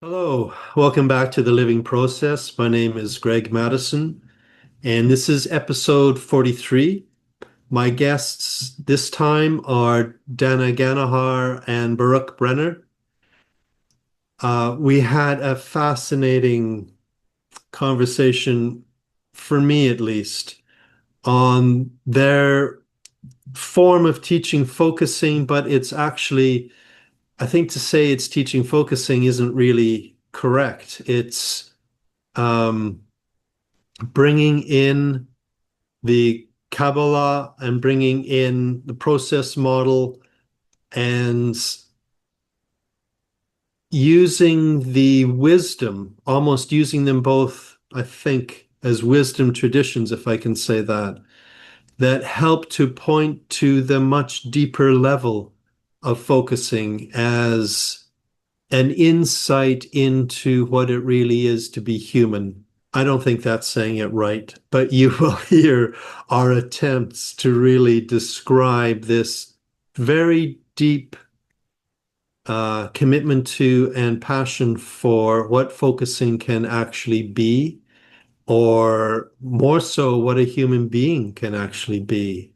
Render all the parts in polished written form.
Hello, welcome back to the Living Process. My name is Greg Madison, and this is episode 43. My guests this time are Dana Ganihar and Baruch Brenner. We had a fascinating conversation, for me at least, on their form of teaching focusing, but it's actually, I think to say it's teaching focusing isn't really correct. It's bringing in the Kabbalah and bringing in the process model and using the wisdom, almost using them both, I think, as wisdom traditions, if I can say that, that help to point to the much deeper level of focusing as an insight into what it really is to be human. I don't think that's saying it right, but you will hear our attempts to really describe this very deep commitment to and passion for what focusing can actually be, or more so, what a human being can actually be,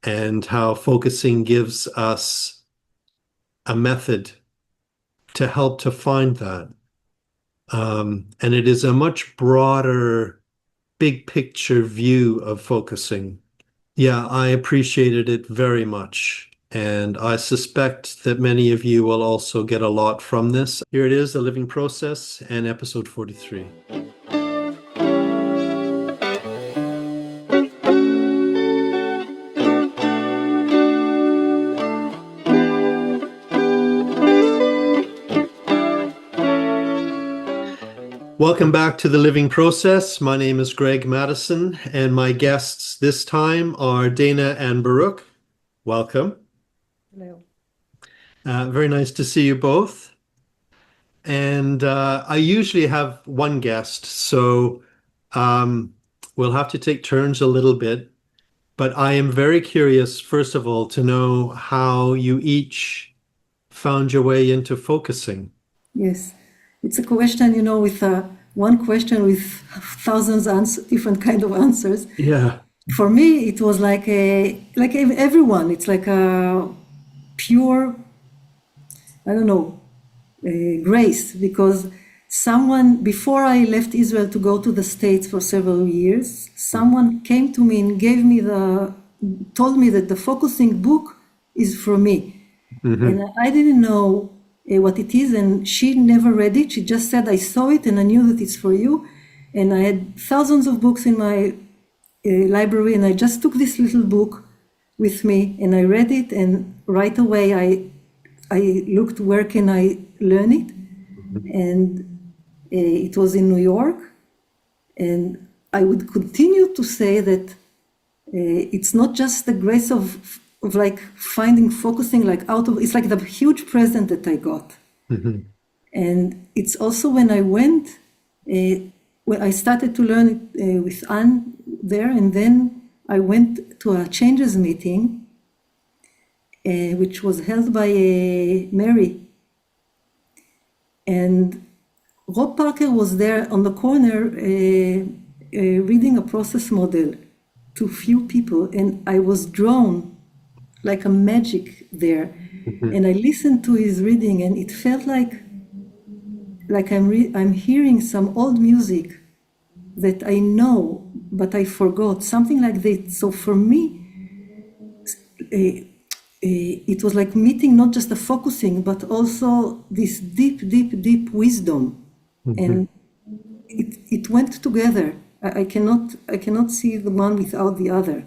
and how focusing gives us a method to help to find that. And it is a much broader, big picture view of focusing. Yeah, I appreciated it very much. And I suspect that many of you will also get a lot from this. Here it is, The Living Process, and episode 43. Welcome back to The Living Process. My name is Greg Madison, and my guests this time are Dana and Baruch. Welcome. Hello. Very nice to see you both. And I usually have one guest, so we'll have to take turns a little bit. But I am very curious, first of all, to know how you each found your way into focusing. Yes, it's a question, with one question with thousands different kind of answers. Yeah. For me, it was like everyone. It's like a pure, I don't know, grace, because someone before I left Israel to go to the States for several years, someone came to me and told me that the focusing book is for me. And I didn't know what it is, and she never read it. She just said, I saw it and I knew that it's for you. And I had thousands of books in my library, and I just took this little book with me and I read it, and right away I looked, where can I learn it? And it was in New York, and I would continue to say that it's not just the grace of like finding focusing like it's like the huge present that I got. And it's also when I went, when I started to learn it with Anne there, and then I went to a changes meeting, which was held by Mary. And Rob Parker was there on the corner reading a process model to few people, and I was drawn like a magic there. And I listened to his reading, and it felt like I'm hearing some old music that I know, but I forgot, something like that. So for me, it was like meeting not just the focusing, but also this deep, deep, deep wisdom. And it went together. I cannot see the one without the other.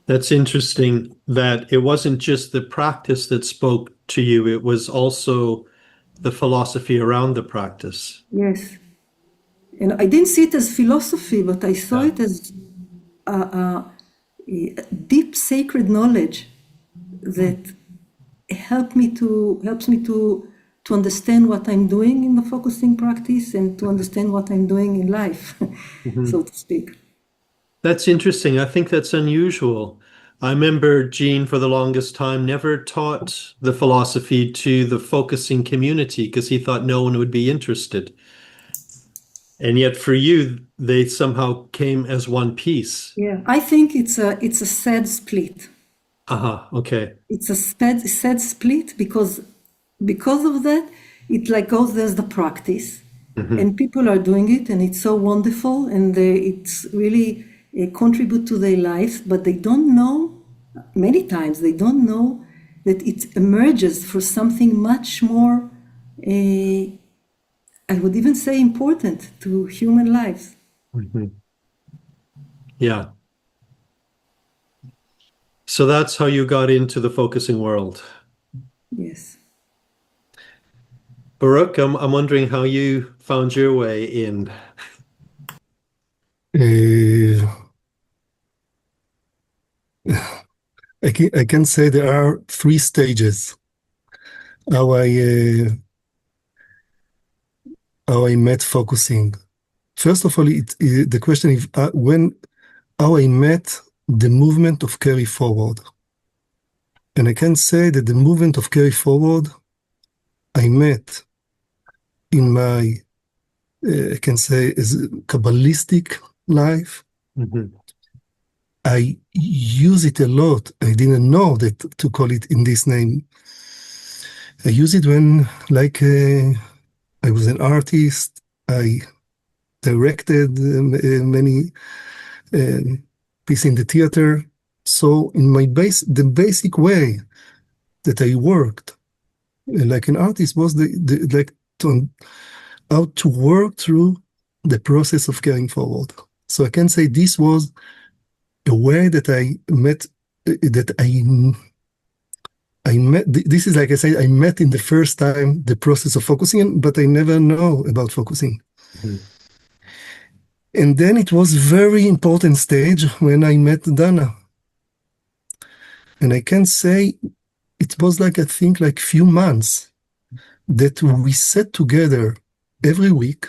That's interesting that it wasn't just the practice that spoke to you, it was also the philosophy around the practice. Yes. And I didn't see it as philosophy, but I saw it as a deep sacred knowledge that helps me to understand what I'm doing in the focusing practice and to understand what I'm doing in life, so to speak. That's interesting. I think that's unusual. I remember Gene for the longest time never taught the philosophy to the focusing community because he thought no one would be interested. And yet for you, they somehow came as one piece. Yeah, I think it's a sad split. Uh-huh. Okay. It's a sad split because of that, it like goes, there's the practice, Hmm. and people are doing it, and it's so wonderful, and it's really contribute to their lives, but they don't know, many times they don't know that it emerges for something much more, I would even say, important to human lives. Hmm. Yeah. So that's how you got into the focusing world. Yes. Baruch, I'm wondering how you found your way in. Uh, I can say there are three stages how I met focusing. First of all, the question is when how I met the movement of carry forward, and I can say that the movement of carry forward I met in my I can say as Kabbalistic life. Mhm. I use it a lot. I didn't know that to call it in this name. I use it when, like, I was an artist. I directed many pieces in the theater. So, in my the basic way that I worked like an artist was like how to work through the process of carrying forward. So I can say this was a way that I met that I met. This is like I say, I met in the first time the process of focusing, but I never know about focusing. Mhm. And then it was very important stage when I met Dana. And I can say it was like, I think, like few months that we sat together every week.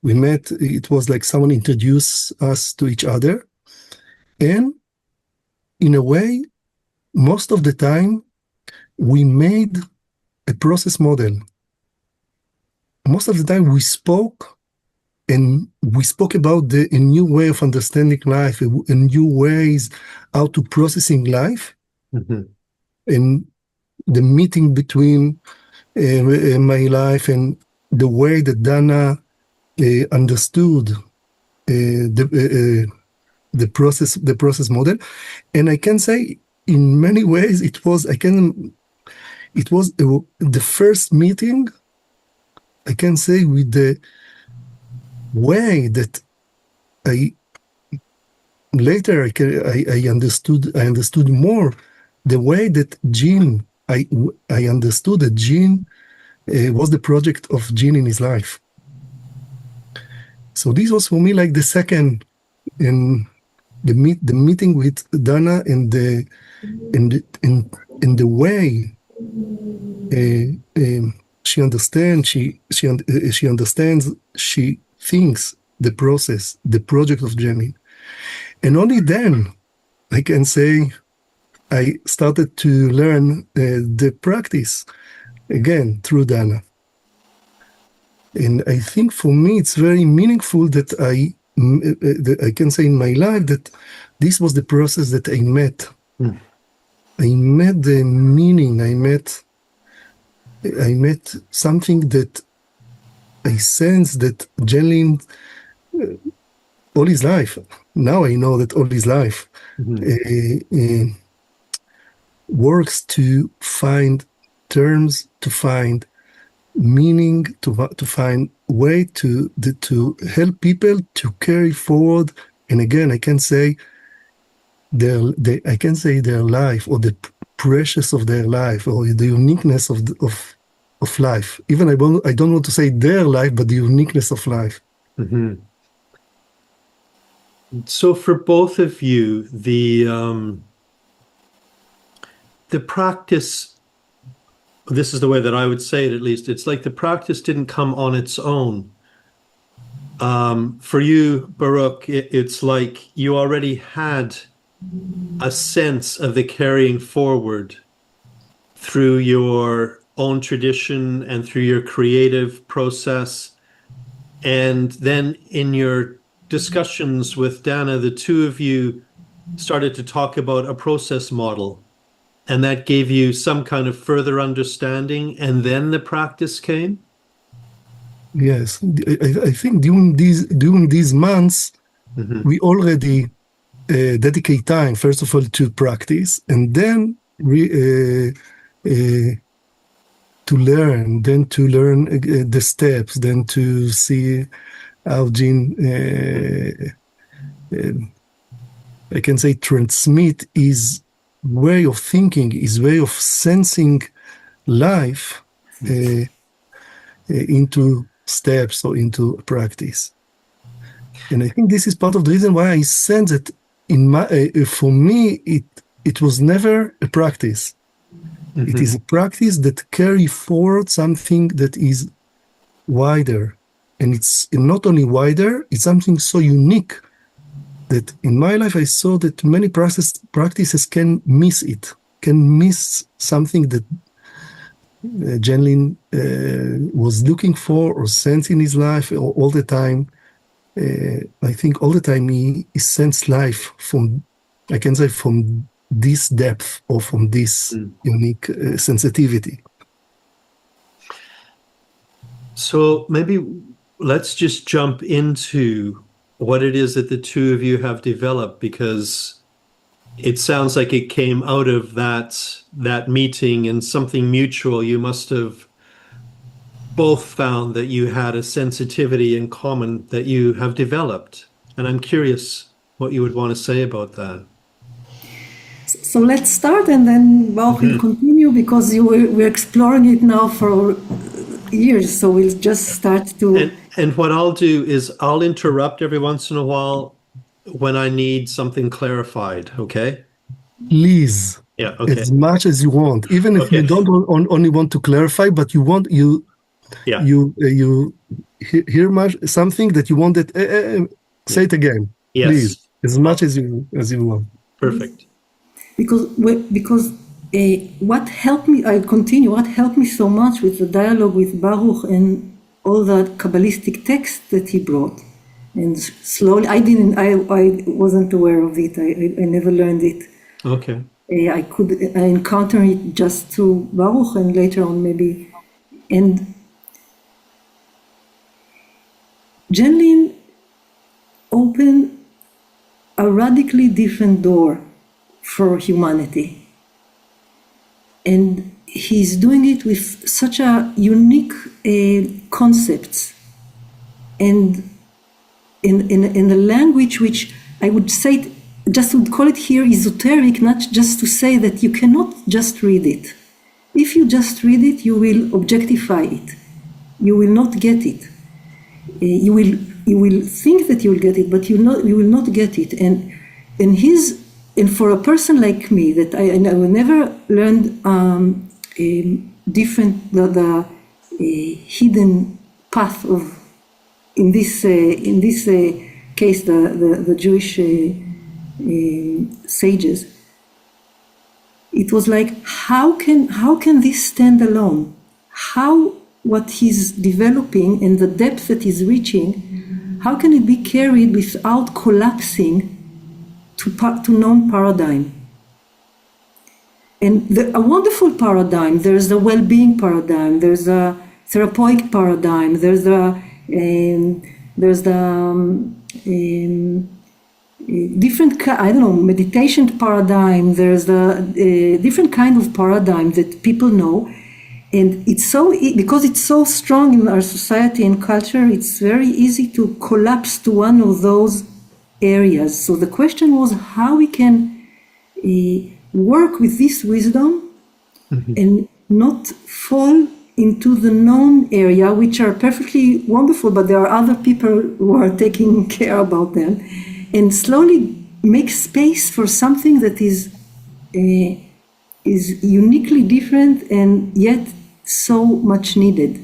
We met, it was like someone introduced us to each other. And in a way, most of the time, we made a process model. Most of the time we spoke, and we spoke about a new way of understanding life, a new ways how to processing life, Mhm. and the meeting between my life and the way that Dana understood the process model. And I can say in many ways it was the first meeting, I can say, with the way that I later I understood more the way that Gene I understood that Gene was the project of Gene in his life. So this was for me like the second in the meeting with Dana, and the way she understands, she understands, she thinks the process, the project of Jenny. And only then I can say I started to learn the practice again through Dana. And I think for me it's very meaningful that I can say in my life that this was the process that I met. Mm. I met the meaning. I met something that I sense that Jenlin all his life. Now I know that all his life Mhm. works to find terms, to find meaning, to find way to help people to carry forward. And again, I can say their life, or the precious of their life, or the uniqueness of life. Even I don't want to say their life, but the uniqueness of life. Mhm. So for both of you, the practice, this is the way that I would say it at least, it's like the practice didn't come on its own. For you, Baruch, it's like you already had a sense of the carrying forward through your own tradition and through your creative process. And then in your discussions with Dana, the two of you started to talk about a process model, and that gave you some kind of further understanding, and then the practice came. Yes, I think during these months, we already dedicate time, first of all, to practice, and then to learn, the steps, then to see how Jin, I can say, transmit his way of thinking, his way of sensing life into steps or into practice. And I think this is part of the reason why I sense that for me, it was never a practice. It is a practice that carry forward something that is wider. And it's not only wider, it's something so unique that in my life I saw that many practices can miss it, can miss something that Genlin was looking for or sensed in his life all the time. I think all the time he sensed life from, I can say, from this depth or from this unique sensitivity. So maybe let's just jump into what it is that the two of you have developed, because it sounds like it came out of that meeting and something mutual. You must have both found that you had a sensitivity in common that you have developed. And I'm curious what you would want to say about that. So let's start, and then Baruch will continue, because we're exploring it now for years. So we'll just start to... And what I'll do is I'll interrupt every once in a while when I need something clarified, okay? Please, yeah, okay. As much as you want, even if you don't only want to clarify, but you want you hear something that you want that say it again. Yes. Please, as much as you want. Perfect. Because what helped me, I continue, what helped me so much with the dialogue with Baruch and all the Kabbalistic texts that he brought. And slowly, I wasn't aware of it. I never learned it. Okay. I encountered it just through Baruch, and later on maybe. And Genlin opened a radically different door for humanity. And he's doing it with such a unique concepts, and in a language which I would say, just would call it here esoteric, not just to say that you cannot just read it. If you just read it, you will objectify it. You will not get it. You will think that you will get it, but you will not get it. And for a person like me, that I never learned the hidden path of, in this case, the Jewish sages. It was like, how can this stand alone? How what he's developing and the depth that he's reaching, how can it be carried without collapsing to non-paradigm? And a wonderful paradigm. There's the well-being paradigm. There's a therapeutic paradigm. There's the different, meditation paradigm. There's the different kind of paradigm that people know. And because it's so strong in our society and culture, it's very easy to collapse to one of those areas. So the question was how we can work with this wisdom and not fall into the known area, which are perfectly wonderful, but there are other people who are taking care about them, and slowly make space for something that is uniquely different and yet so much needed.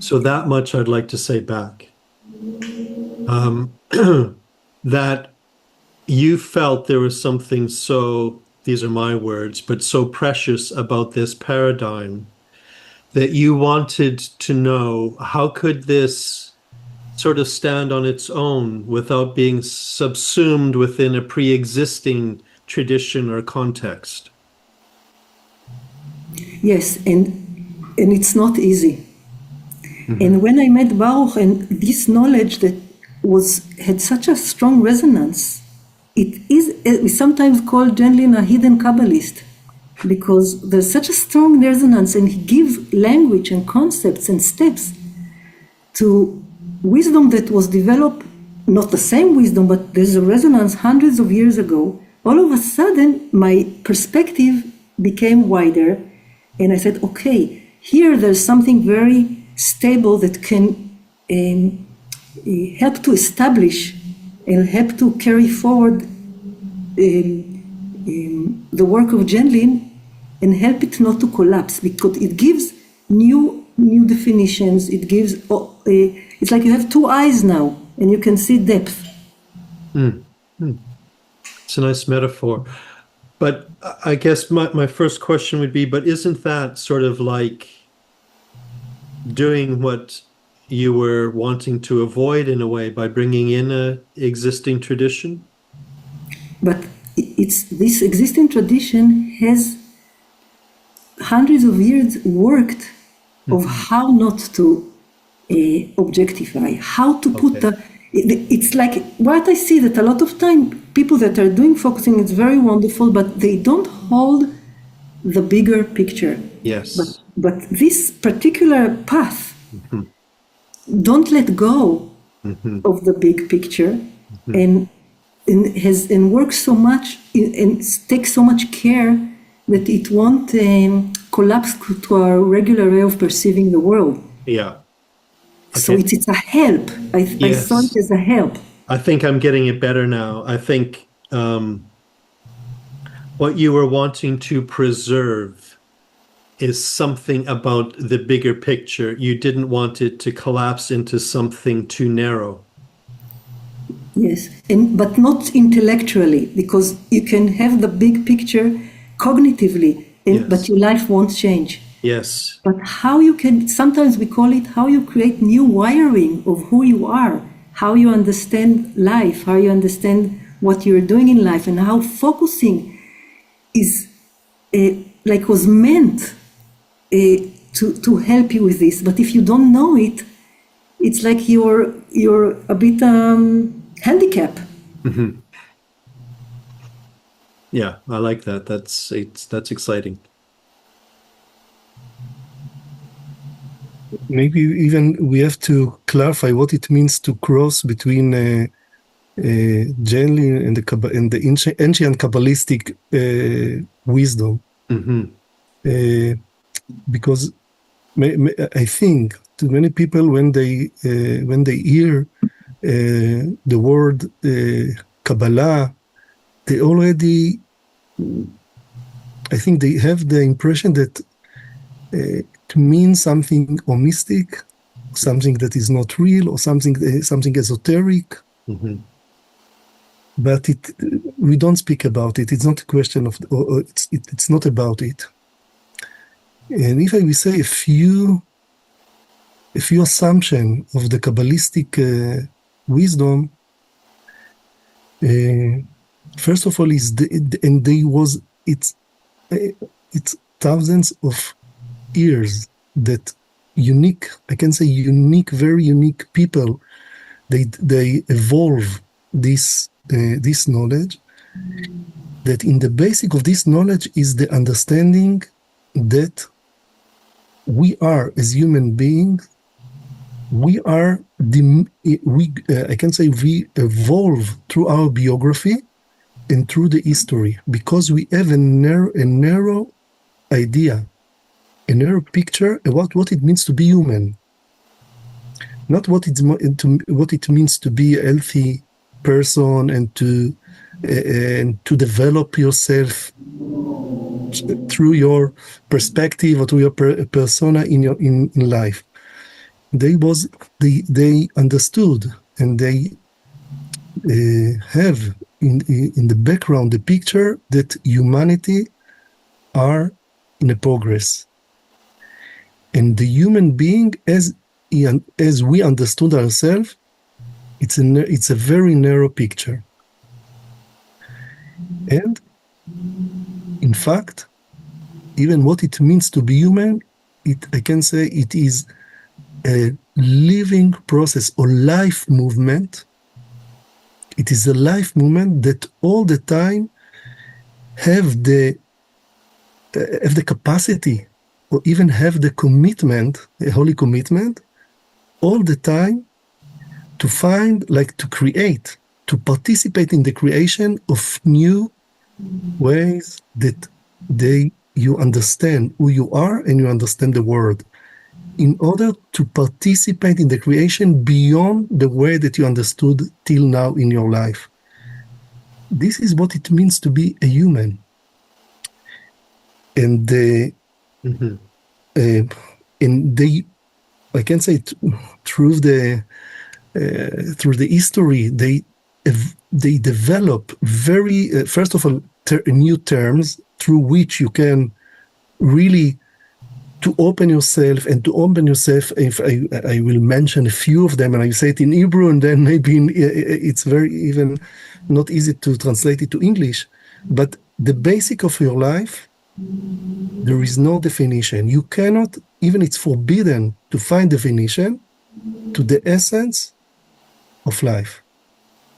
So that much I'd like to say back. That you felt there was something so, these are my words, but so precious about this paradigm that you wanted to know how could this sort of stand on its own without being subsumed within a pre-existing tradition or context. Yes, and it's not easy. And when I met Baruch and this knowledge that had such a strong resonance, it is, we sometimes call Genlin a hidden Kabbalist, because there's such a strong resonance, and he gives language and concepts and steps to wisdom that was developed, not the same wisdom, but there's a resonance hundreds of years ago. All of a sudden, my perspective became wider, and I said, okay, here there's something very stable that can help to establish and help to carry forward the work of Genlin and help it not to collapse, because it gives new definitions. It gives, it's like you have two eyes now and you can see depth. It's a nice metaphor. But I guess my first question would be, but isn't that sort of like doing what you were wanting to avoid in a way by bringing in a existing tradition? But it's this existing tradition has hundreds of years worked of how not to objectify, how to put it's like what I see that a lot of time people that are doing focusing, it's very wonderful, but they don't hold the bigger picture. Yes. But this particular path, don't let go of the big picture, and works so much and takes so much care that it won't collapse to our regular way of perceiving the world. Yeah. Okay. So it's a help. I saw it as a help. I think I'm getting it better now. I think what you were wanting to preserve is something about the bigger picture. You didn't want it to collapse into something too narrow. Yes, but not intellectually, because you can have the big picture cognitively, but your life won't change. Yes. But how you can, sometimes we call it how you create new wiring of who you are, how you understand life, how you understand what you're doing in life, and how focusing is like was meant to help you with this. But if you don't know it, it's like you're a bit handicapped. Yeah, I like that. That's exciting. Maybe even we have to clarify what it means to cross between Genlin and the ancient Kabbalistic wisdom. Because I think to many people when they hear the word Kabbalah, they already, I think they have the impression that to mean something mystic, something that is not real, or something esoteric. But we don't speak about it. It's not a question of, it's not about it. And if I will say a few assumptions of the Kabbalistic wisdom, first of all, it's thousands of years that unique, I can say unique, very unique people, they evolve this knowledge, that in the basic of this knowledge is the understanding that we are, as human beings, we evolve through our biography and through the history, because we have a narrow idea, a narrow picture about what it means to be human, not what it means to be a healthy person and to develop yourself through your perspective or through your persona in life. They understood, and they have in the background the picture that humanity are in a progress. And the human being, as we understood ourselves, it's a very narrow picture. And in fact, even what it means to be human, I can say it is a living process or life movement. It is a life movement that all the time have the capacity or even have the commitment, a holy commitment, all the time to find, like to create, to participate in the creation of new ways that you understand who you are and you understand the world, in order to participate in the creation beyond the way that you understood till now in your life. This is what it means to be a human. And I can say through the history, they develop very first of all new terms through which you can really to open yourself. If I will mention a few of them, and I say it in Hebrew, and then maybe it's very even not easy to translate it to English. But the basic of your life, there is no definition. You cannot, even it's forbidden to find definition to the essence of life.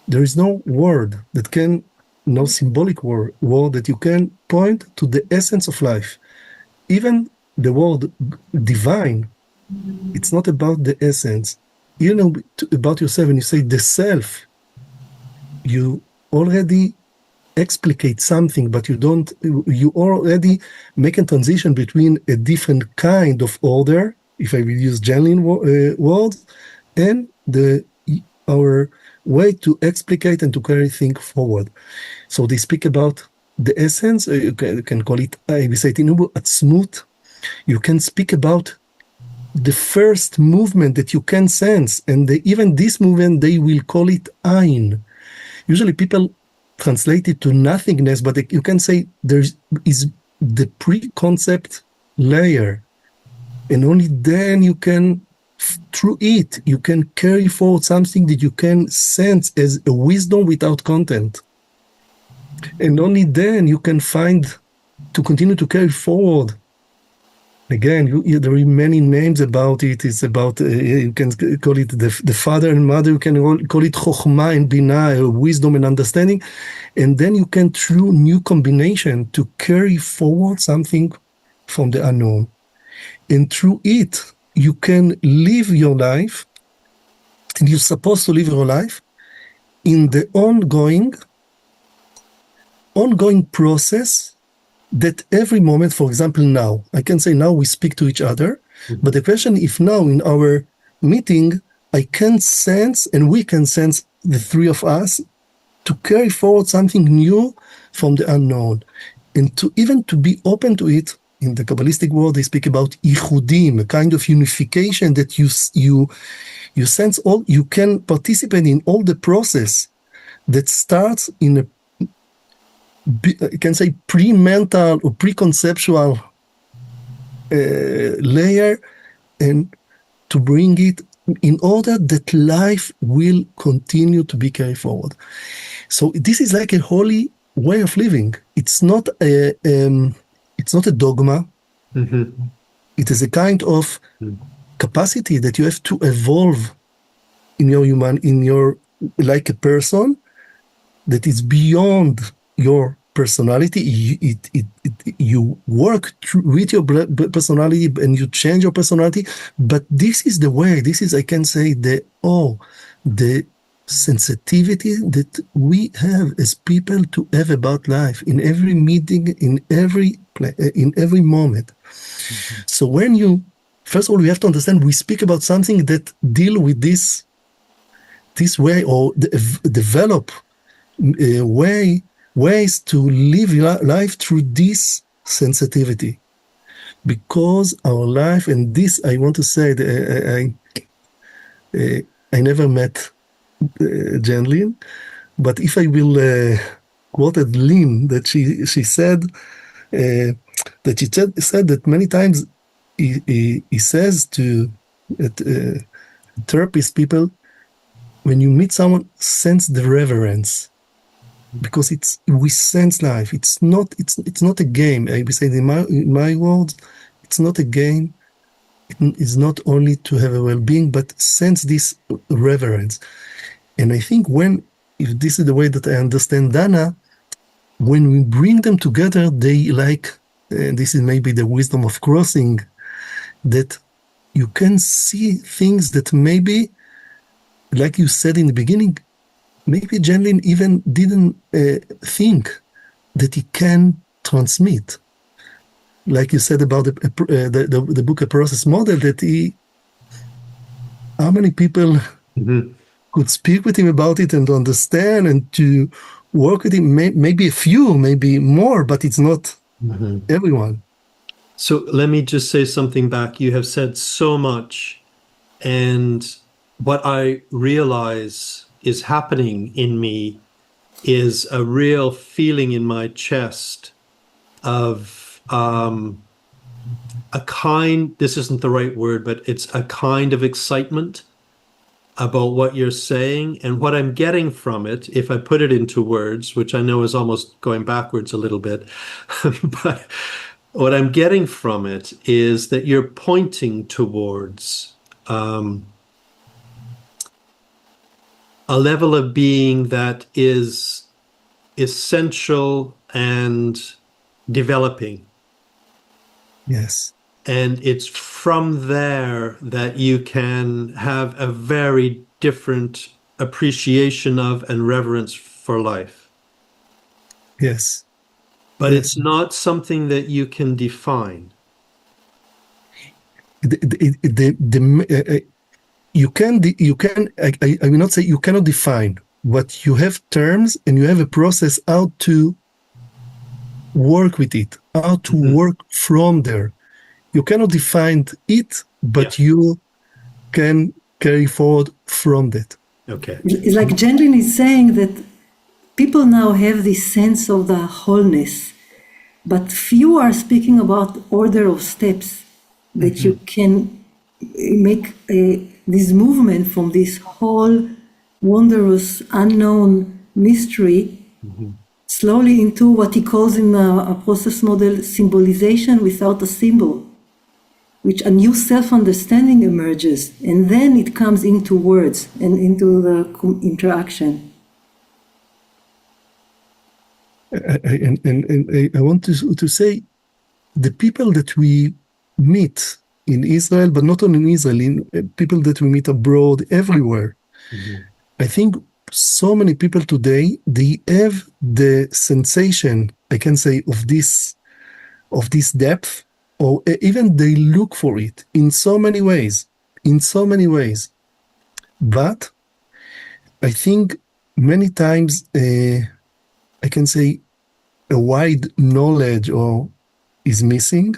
There is no word that can, no symbolic word that you can point to the essence of life. Even the word divine, it's not about the essence. You know about yourself, and you say the self, you already explicate something, but you already make a transition between a different kind of order, if I will use Janlin words, and our way to explicate and to carry things forward. So they speak about the essence, you can call it, we say it in Hebrew, atzmut. You can speak about the first movement that you can sense, and even this movement, they will call it Ein. Usually people translate it to nothingness, but you can say there is the pre-concept layer, and only then you can, through it, you can carry forward something that you can sense as a wisdom without content. And only then you can find to continue to carry forward. Again, there are many names about it. It's about, you can call it the father and mother, you can call it chokhmah and binah, wisdom and understanding. And then you can, through new combination, to carry forward something from the unknown. And through it, you can live your life, and you're supposed to live your life in the ongoing process that every moment, for example, now, I can say now we speak to each other, but the question, if now in our meeting, I can sense, and we can sense, the three of us, to carry forward something new from the unknown, and to even to be open to it. In the Kabbalistic world, they speak about ichudim, a kind of unification that you sense all, you can participate in all the process that starts in a, I can say, pre-mental or pre-conceptual layer, and to bring it in order that life will continue to be carried forward. So this is like a holy way of living. It's not a dogma. Mm-hmm. It is a kind of capacity that you have to evolve in your like a person that is beyond your personality. You work with your personality and you change your personality, but this is the way, this is, I can say, the sensitivity that we have as people to have about life in every meeting, in every moment. Mm-hmm. So when first of all, we have to understand, we speak about something that deal with this way, or develop ways to live life through this sensitivity, because our life, and this I want to say that I never met Janlin, But if I will quote Lynn, that she said that she said that many times he says to therapist people, when you meet someone, sense the reverence, because we sense life. It's not a game. I would say in my words, it's not a game. It's not only to have a well-being, but sense this reverence. And I think if this is the way that I understand Dana, when we bring them together, they and this is maybe the wisdom of crossing, that you can see things that maybe, like you said in the beginning, maybe Janlin even didn't think that he can transmit. Like you said about the book A Process Model, that how many people could speak with him about it and understand and to work with him, maybe a few, maybe more, but it's not everyone. So let me just say something back. You have said so much, and what I realize is happening in me is a real feeling in my chest of this isn't the right word, but it's a kind of excitement about what you're saying. And what I'm getting from it, if I put it into words, which I know is almost going backwards a little bit, but what I'm getting from it is that you're pointing towards a level of being that is essential and developing. Yes. And it's from there that you can have a very different appreciation of and reverence for life. Yes. But it's not something that you can define. You can. I will not say you cannot define, but you have terms and you have a process how to work with it, how to work from there. You cannot define it, but you can carry forward from that. Okay. It's like Gendrin is saying that people now have this sense of the wholeness, but few are speaking about order of steps that you can make this movement from this whole wondrous unknown mystery slowly into what he calls in a process model symbolization without a symbol, which a new self-understanding emerges, and then it comes into words and into the interaction. And I want to say, the people that we meet in Israel, but not only in Israel, in people that we meet abroad, everywhere, I think so many people today, they have the sensation, I can say, of this depth, or even they look for it in so many ways. But I think many times, I can say, a wide knowledge is missing.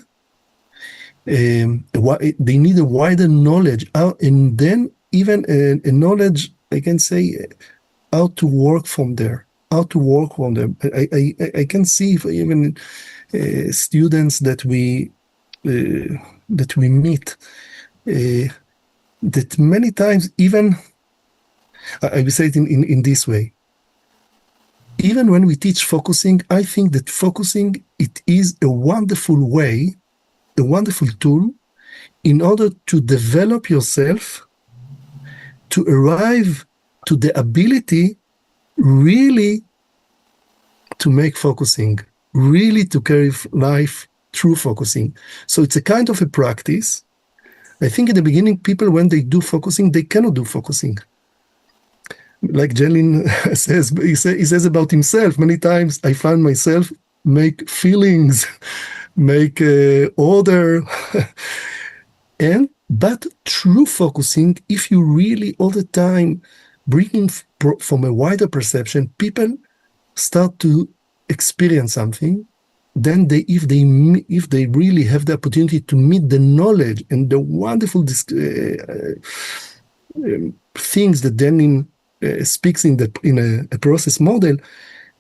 They need a wider knowledge, and then even a knowledge, I can say, how to work from there. I can see even students that we meet, that many times, even I will say it in this way. Even when we teach focusing, I think that focusing, it is a wonderful way, a wonderful tool in order to develop yourself, to arrive to the ability really to make focusing, really to carry life through focusing. So it's a kind of a practice. I think in the beginning, people, when they do focusing, they cannot do focusing. Like Jelin says, he says about himself, many times I find myself make feelings, make order. But true focusing, if you really all the time bringing from a wider perception, people start to experience something. Then if they really have the opportunity to meet the knowledge and the wonderful things that then speaks in a process model,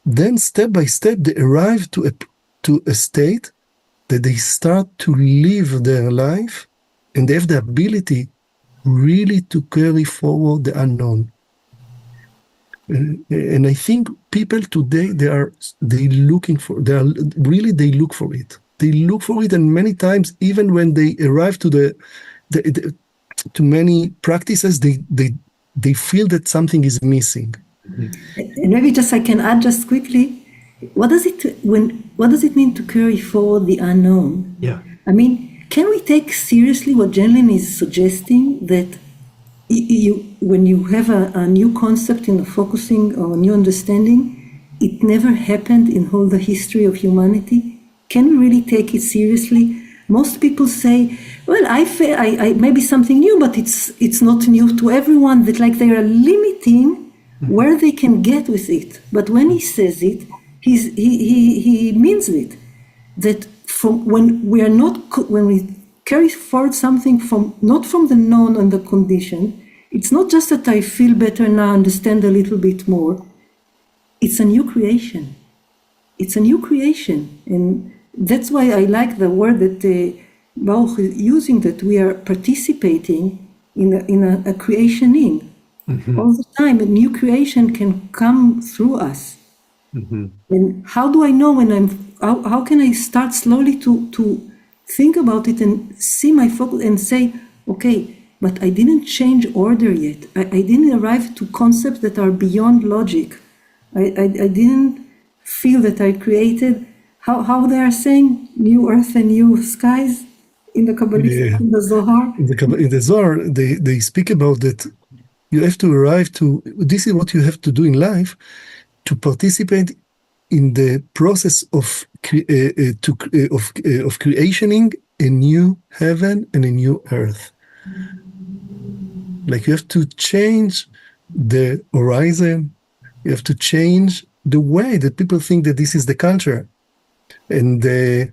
then step by step they arrive to a state that they start to live their life, and they have the ability really to carry forward the unknown. And I think people today they look for it. They look for it, and many times, even when they arrive to to many practices, they feel that something is missing. And maybe just I can add just quickly, what does it mean to carry forward the unknown? Yeah. I mean, can we take seriously what Jenlin is suggesting, that when you have a new concept in the focusing or a new understanding, it never happened in all the history of humanity? Can we really take it seriously? Most people say, well, I maybe something new, but it's not new to everyone, that like they are limiting where they can get with it. But when he says it, he means it. That when we carry forward something not from the known and the conditioned, it's not just that I feel better now, understand a little bit more. It's a new creation. It's a new creation. And that's why I like the word that Baruch is using, that we are participating in a creationing. Mm-hmm. All the time, a new creation can come through us. Mm-hmm. And how do I know when how can I start slowly to think about it and see my focus and say, okay, but I didn't change order yet. I didn't arrive to concepts that are beyond logic. I didn't feel that I created, how they are saying, new earth and new skies in the Kabbalah, in the Zohar. In the Zohar, they speak about that you have to arrive to, this is what you have to do in life, to participate in the process of creationing a new heaven and a new earth. Like you have to change the horizon, you have to change the way that people think that this is the culture. And it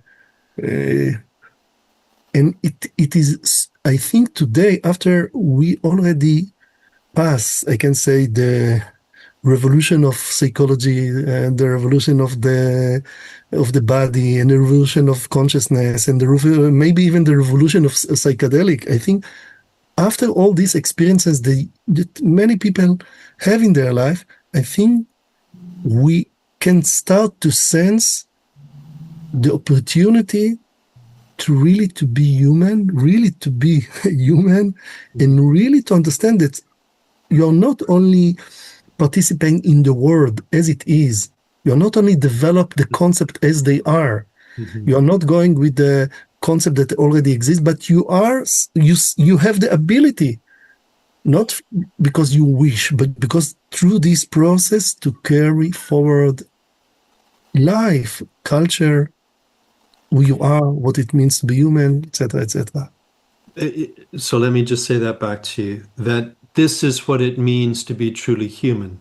is, I think today, after we already pass, I can say, the revolution of psychology, the revolution of the body, and the revolution of consciousness, and maybe even the revolution of psychedelic. I think after all these experiences that many people have in their life, I think we can start to sense the opportunity to really to be human, really to be human, and really to understand that you're not only participating in the world as it is, you're not only develop the concept as they are, mm-hmm. You're not going with the concept that already exists, but you have the ability, not because you wish, but because through this process to carry forward life, culture, who you are, what it means to be human, etc., etc. So let me just say that back to you, that this is what it means to be truly human.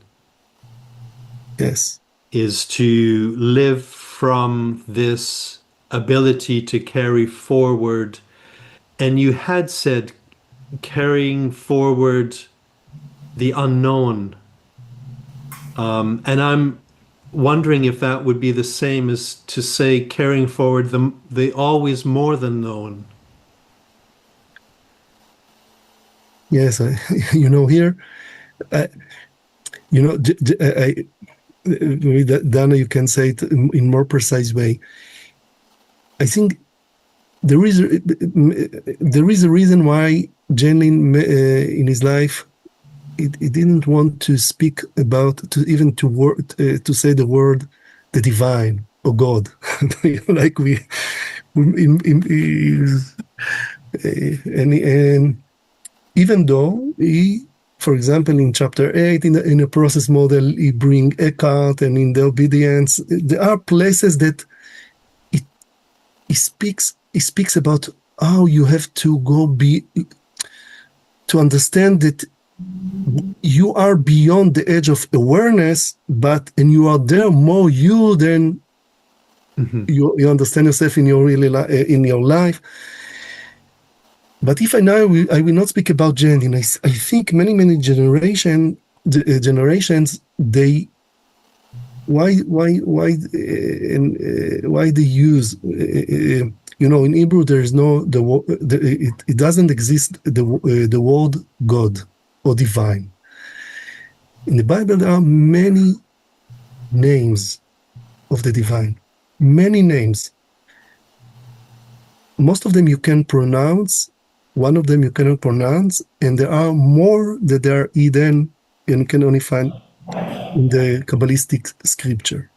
Yes. Is to live from this ability to carry forward. And you had said carrying forward the unknown. And I'm wondering if that would be the same as to say carrying forward the always more than known. Yes, here, Dana, you can say it in more precise way. I think there is a reason why Jenlin in his life he didn't want to speak about to say the word the divine or God, like and even though he, for example, in chapter 8, in a process model, he bring Eckhart, and in the obedience, there are places that he speaks about how you have to to understand that you are beyond the edge of awareness, and you are there more you than mm-hmm. you understand yourself in your in your life. But if I will not speak about Jenlin. I think many generations generations, why they use in Hebrew there is no it doesn't exist the word God or divine. In the Bible there are many names of the divine, many names. Most of them you can pronounce, one of them you cannot pronounce, and there are more that are hidden and you can only find in the Kabbalistic scripture.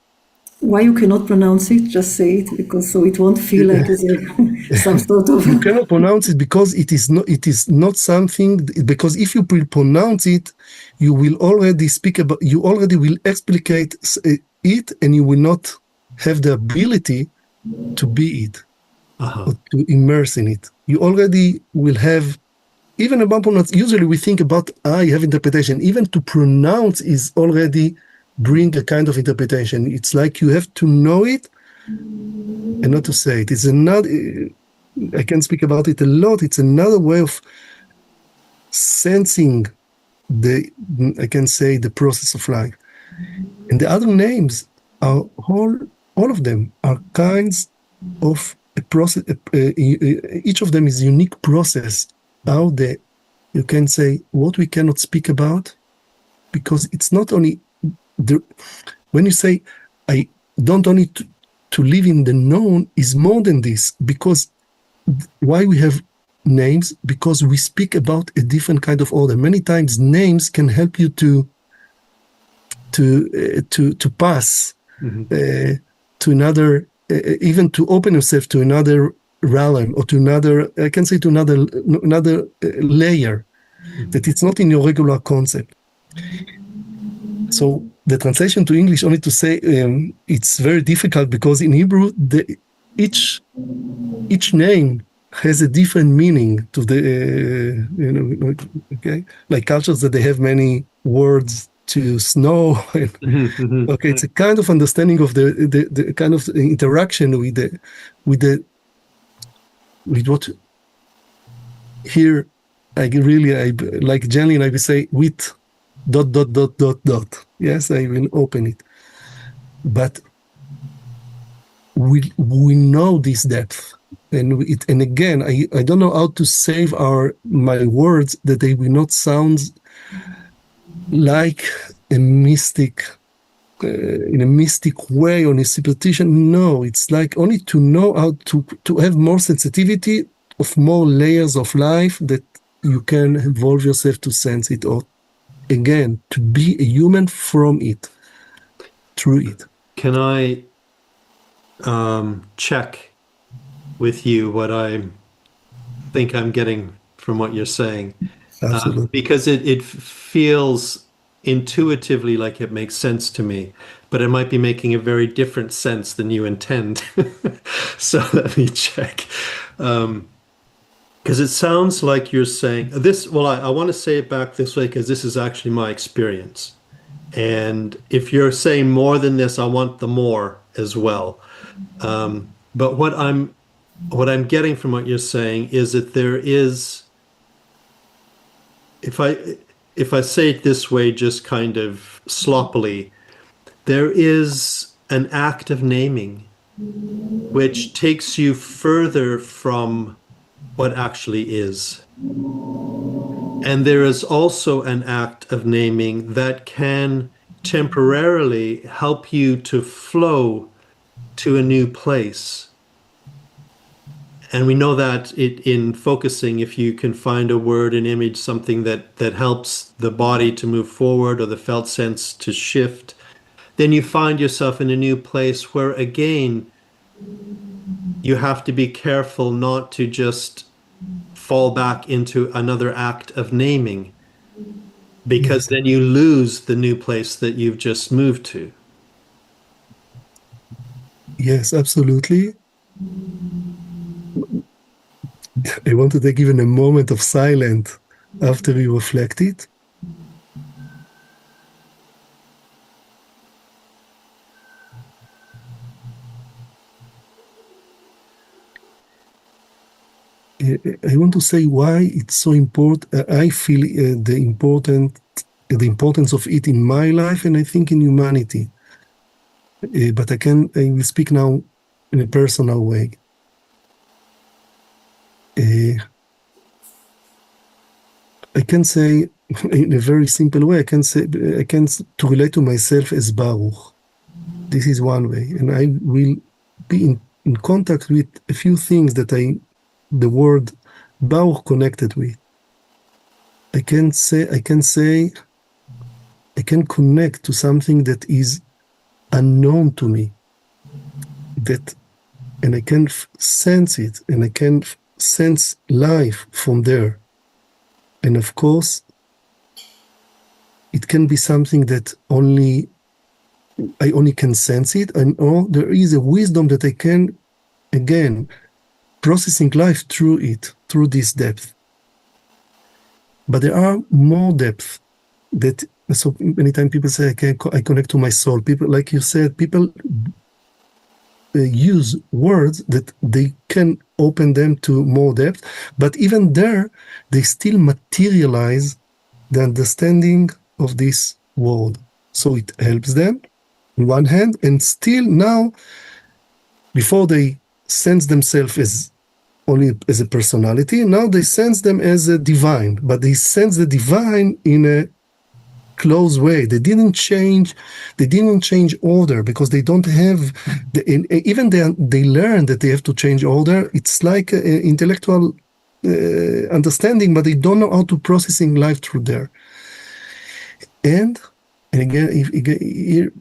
Why you cannot pronounce it? Just say it, because so it won't feel like it's some sort of. You cannot pronounce it because it is not something. Because if you pronounce it, you will already speak about. You already will explicate it, and you will not have the ability to be it or to immerse in it. You already will have. Even about pronounce. Usually we think about I have interpretation. Even to pronounce is already bring a kind of interpretation. It's like you have to know it and not to say it. It's another, I can speak about it a lot. It's another way of sensing I can say the process of life. And the other names are all of them are kinds of a process. Each of them is a unique process. How you can say what we cannot speak about, because it's not only when you say I don't only to live in the known is more than this, because why we have names? Because we speak about a different kind of order. Many times names can help you to pass to another, even to open yourself to another realm or to another, I can say to another layer that it's not in your regular concept. So the translation to English, only to say it's very difficult, because in Hebrew each name has a different meaning to the okay, like cultures that they have many words to snow. Okay, it's a kind of understanding of the kind of interaction with what here I like Jenny and I will say with ... Yes, I will open it. But we know this depth, and again, I don't know how to save my words that they will not sound like a mystic in a mystic way or in a superstition. No, it's like only to know how to have more sensitivity of more layers of life that you can evolve yourself to sense it, or again, to be a human from it, through it. Can I check with you what I think I'm getting from what you're saying? Absolutely. Because it feels intuitively like it makes sense to me, but it might be making a very different sense than you intend. So let me check. Because it sounds like you're saying this. Well, I want to say it back this way because this is actually my experience. And if you're saying more than this, I want the more as well. But what I'm getting from what you're saying is that there is, if I say it this way, just kind of sloppily, there is an act of naming which takes you further from what actually is. And there is also an act of naming that can temporarily help you to flow to a new place. And we know that in focusing, if you can find a word, an image, something that helps the body to move forward or the felt sense to shift, then you find yourself in a new place where, again, you have to be careful not to just fall back into another act of naming, because then you lose the new place that you've just moved to. Yes, absolutely. I want to take even a moment of silence after we reflect it. I want to say why it's so important. I feel the important the importance of it in my life, and I think in humanity. But I will speak now in a personal way. I can say in a very simple way, to relate to myself as Baruch. This is one way, and I will be in contact with a few things that the word Baruch connected with. I can connect to something that is unknown to me, and I can sense it, and I can sense life from there. And of course, it can be something that I only can sense it, or there is a wisdom that I can, again, processing life through it, through this depth. But there are more depth that, so many times people say, I connect to my soul. People, like you said, people use words that they can open them to more depth, but even there, they still materialize the understanding of this world. So it helps them on one hand, and still now, before they sense themselves as only as a personality, now they sense them as a divine, but they sense the divine in a close way. They didn't change order, because they don't have even they learn that they have to change order. It's like intellectual understanding, but they don't know how to processing life through there. And again,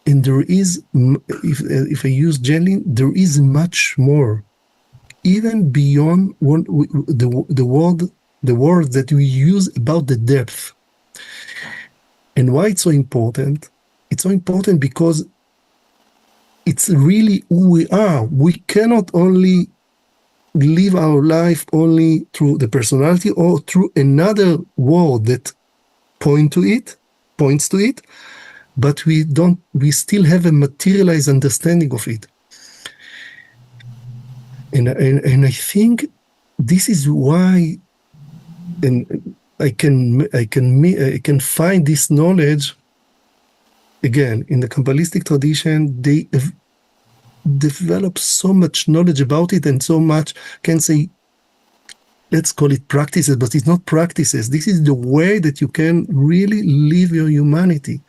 and there is, if I use gently, there is much more, even beyond the word that we use about the depth. And why it's so important? It's so important because it's really who we are. We cannot only live our life only through the personality or through another word that points to it, but we still have a materialized understanding of it. And I think this is why, and I can find this knowledge again in the Kabbalistic tradition. They have developed so much knowledge about it, and so much, can say, let's call it practices, but it's not practices. This is the way that you can really live your humanity.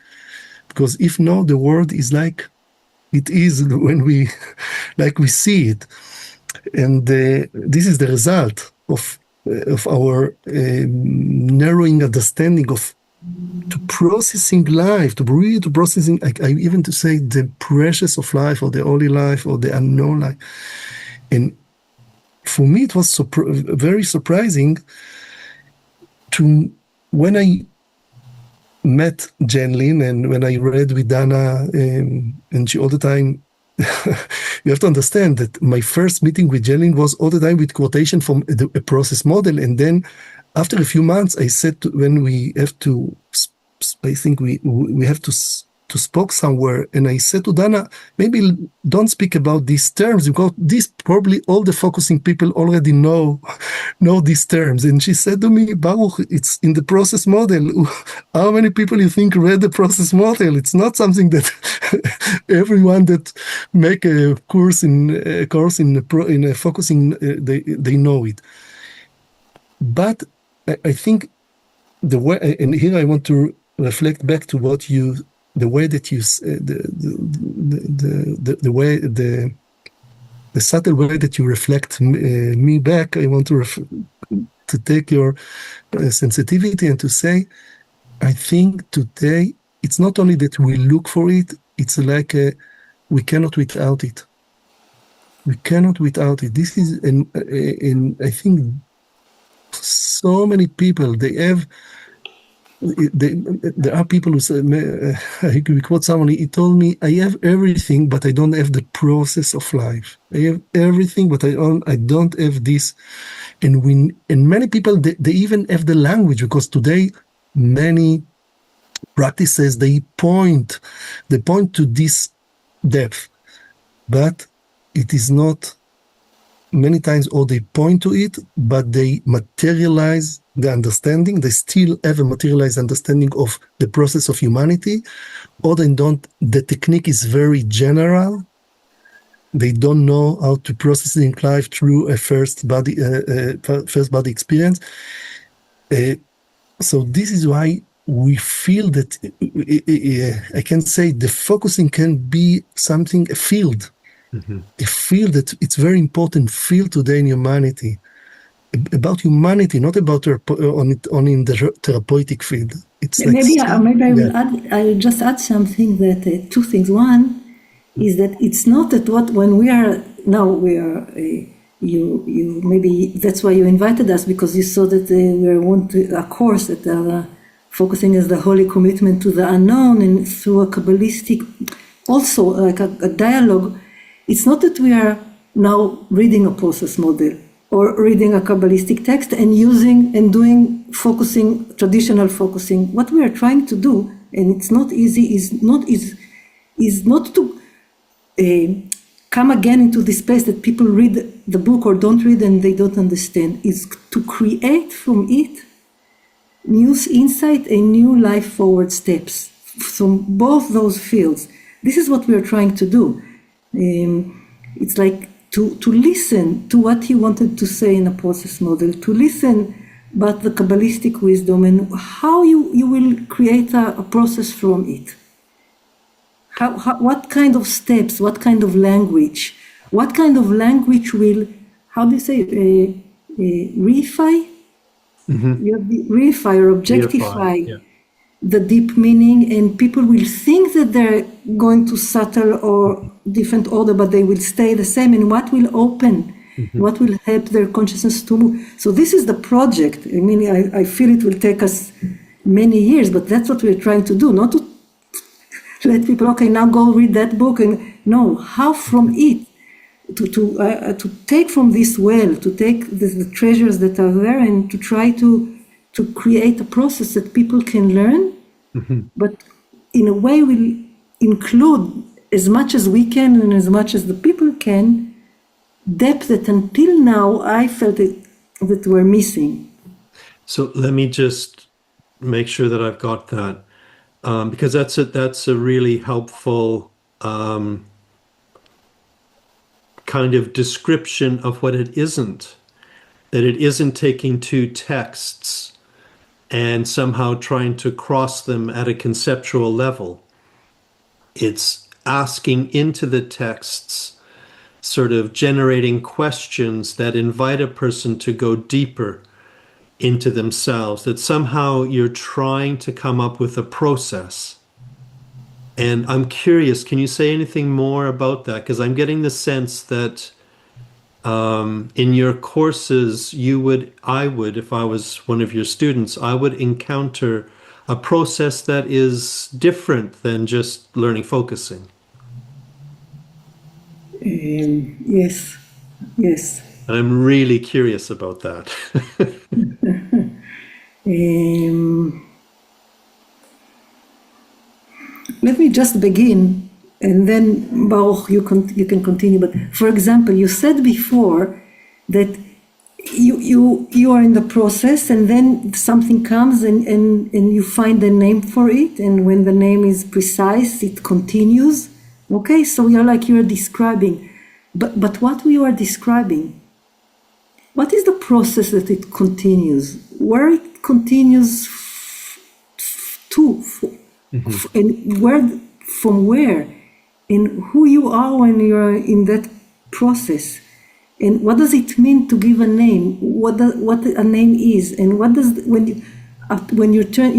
Because if not, the world is like it is when we see it. And this is the result of our narrowing understanding of to processing life, to processing, I even to say the precious of life, or the holy life, or the unknown life. And for me, it was very surprising when I met Jenlin, and when I read with Dana, and she all the time, you have to understand that my first meeting with Jenlin was all the time with quotation from a process model. And then after a few months, I said, when we have to, I think we have to spoke somewhere, and I said to Dana, maybe don't speak about these terms, because this probably all the focusing people already know these terms. And she said to me, Baruch, it's in the process model. How many people you think read the process model? It's not something that everyone that make a course in focusing, they know it. But I think the way, and here I want to reflect back to what the way that you, the subtle way that you reflect me back. I want to take your sensitivity and to say, I think today it's not only that we look for it, it's like we cannot without it. We cannot without it. This is, and I think so many people, there are people who say, I quote someone, he told me, I have everything, but I don't have the process of life. I have everything, but I don't have this. And many people, they even have the language, because today many practices, they point to this depth, but it is not many times, or they point to it, but they materialize the understanding. They still have a materialized understanding of the process of humanity, or they don't. The technique is very general. They don't know how to process in life through a first body experience. So this is why we feel that I can say the focusing can be something, a field, a field that it's very important field today in humanity, about humanity, not about on in the therapeutic field. It's like maybe I will add. I will just add something that two things. One is that it's not that when we are now we are. You maybe that's why you invited us, because you saw that we want a course that focusing as the holy commitment to the unknown, and through a Kabbalistic, also like a dialogue. It's not that we are now reading a process model or reading a Kabbalistic text and using and doing focusing, traditional focusing. What we are trying to do, and it's not easy, is not to come again into this space that people read the book or don't read and they don't understand, is to create from it new insight and new life forward steps from both those fields. This is what we are trying to do. It's like to listen to what he wanted to say in a process model, to listen about the Kabbalistic wisdom and how you will create a process from it. What kind of steps, what kind of language will, how do you say, reify? You have the reify or objectify the deep meaning, and people will think that they're going to subtle or different order, but they will stay the same, and what will open, what will help their consciousness to move. So this is the project. I mean, I feel it will take us many years, but that's what we're trying to do, not to let people, okay, now go read that book, and no, how from it to take from this well, to take the treasures that are there, and to try to create a process that people can learn, but in a way will include as much as we can and as much as the people can, depth that until now I felt that we're missing. So let me just make sure that I've got that. Because that's a really helpful kind of description of what it isn't. That it isn't taking two texts and somehow trying to cross them at a conceptual level. It's asking into the texts, sort of generating questions that invite a person to go deeper into themselves, that somehow you're trying to come up with a process. And I'm curious, can you say anything more about that? Because I'm getting the sense that in your courses, I would, if I was one of your students, I would encounter a process that is different than just learning focusing. Yes. And I'm really curious about that. Let me just begin, and then Baruch, you can continue. But for example, you said before that you are in the process, and then something comes, and you find a name for it, and when the name is precise, it continues. Okay, so you're describing, but what we are describing, what is the process that it continues? Where it continues to, and where, from where, and who you are when you're in that process, and what does it mean to give a name? What a name is, and what does when you turn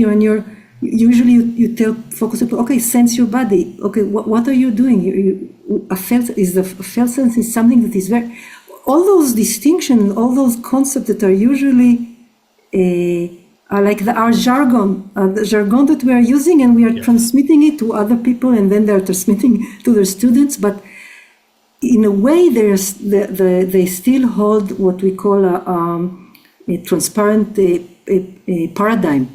usually you tell focus people, okay, sense your body. Okay, what are you doing? A felt sense is something that is very. All those distinctions, all those concepts that are usually are like our jargon, the jargon that we are using, and we are transmitting it to other people, and then they are transmitting to their students. But in a way, they still hold what we call a transparent paradigm.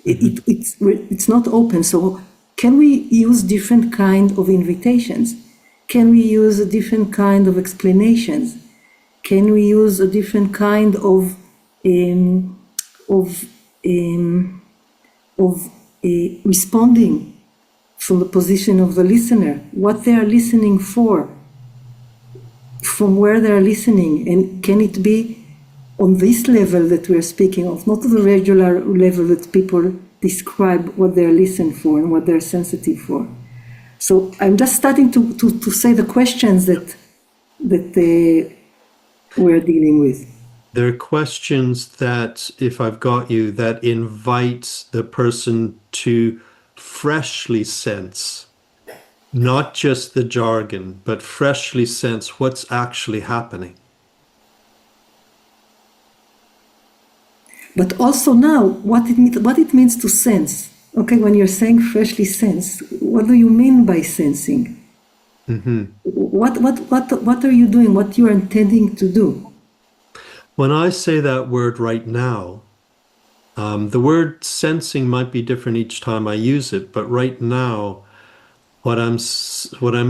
It's not open. So can we use different kind of invitations? Can we use a different kind of explanations? Can we use a different kind of of responding from the position of the listener, what they are listening for, from where they are listening, and can it be on this level that we are speaking of, not the regular level that people describe what they are listening for and what they are sensitive for. So I'm just starting to say the questions that we're dealing with. There are questions that, if I've got you, that invite the person to freshly sense, not just the jargon, but freshly sense what's actually happening. But also now, what it means to sense. Okay, when you're saying freshly sense, what do you mean by sensing? Mm-hmm. What are you doing? What you are intending to do? When I say that word right now, the word sensing might be different each time I use it, but right now, what I'm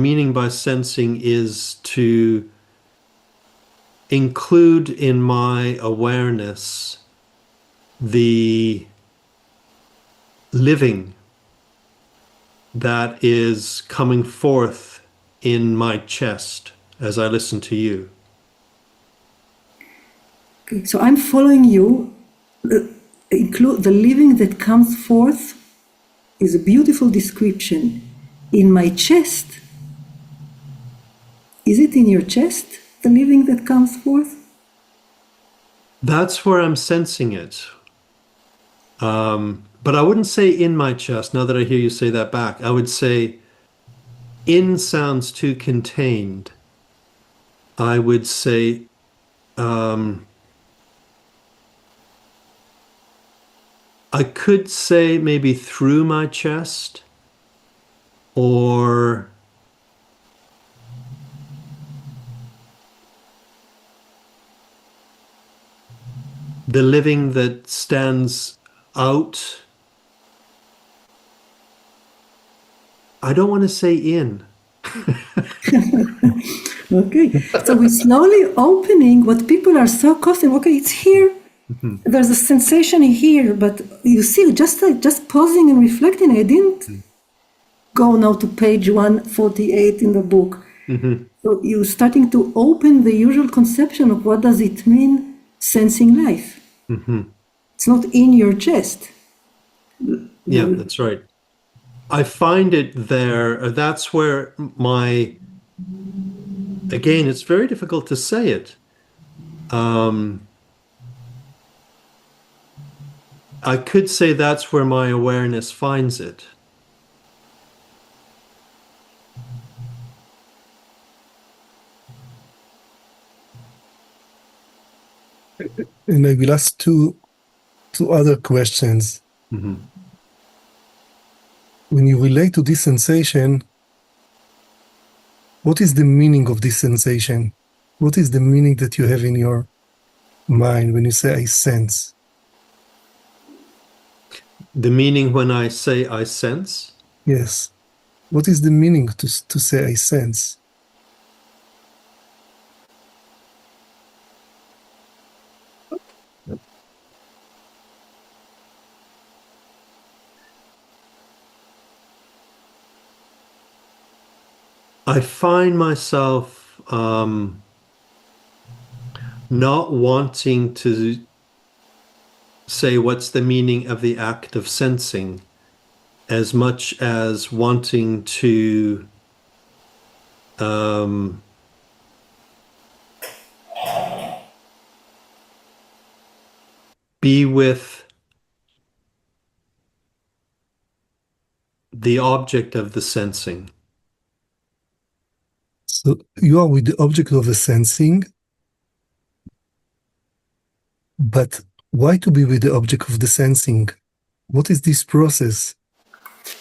meaning by sensing is to include in my awareness the living that is coming forth in my chest as I listen to you. Okay, so I'm following you. Include the living that comes forth is a beautiful description. In my chest, is it in your chest, the living that comes forth? That's where I'm sensing it. But I wouldn't say in my chest, now that I hear you say that back. I would say in sounds too contained. I would say I could say maybe through my chest, or the living that stands out. I don't want to say in. Okay, so we're slowly opening what people are so accustomed. Okay, it's here. Mm-hmm. There's a sensation here, but you see, just pausing and reflecting. I didn't go now to page 148 in the book. Mm-hmm. So you're starting to open the usual conception of what does it mean sensing life. Mm-hmm. It's not in your chest. Yeah, that's right. I find it there. That's where again, it's very difficult to say it. I could say that's where my awareness finds it. And I will ask two other questions. Mm-hmm. When you relate to this sensation, what is the meaning of this sensation? What is the meaning that you have in your mind when you say I sense? The meaning when I say I sense? Yes. What is the meaning to say I sense? I find myself not wanting to say what's the meaning of the act of sensing as much as wanting to be with the object of the sensing. So you are with the object of the sensing, but why to be with the object of the sensing? What is this process?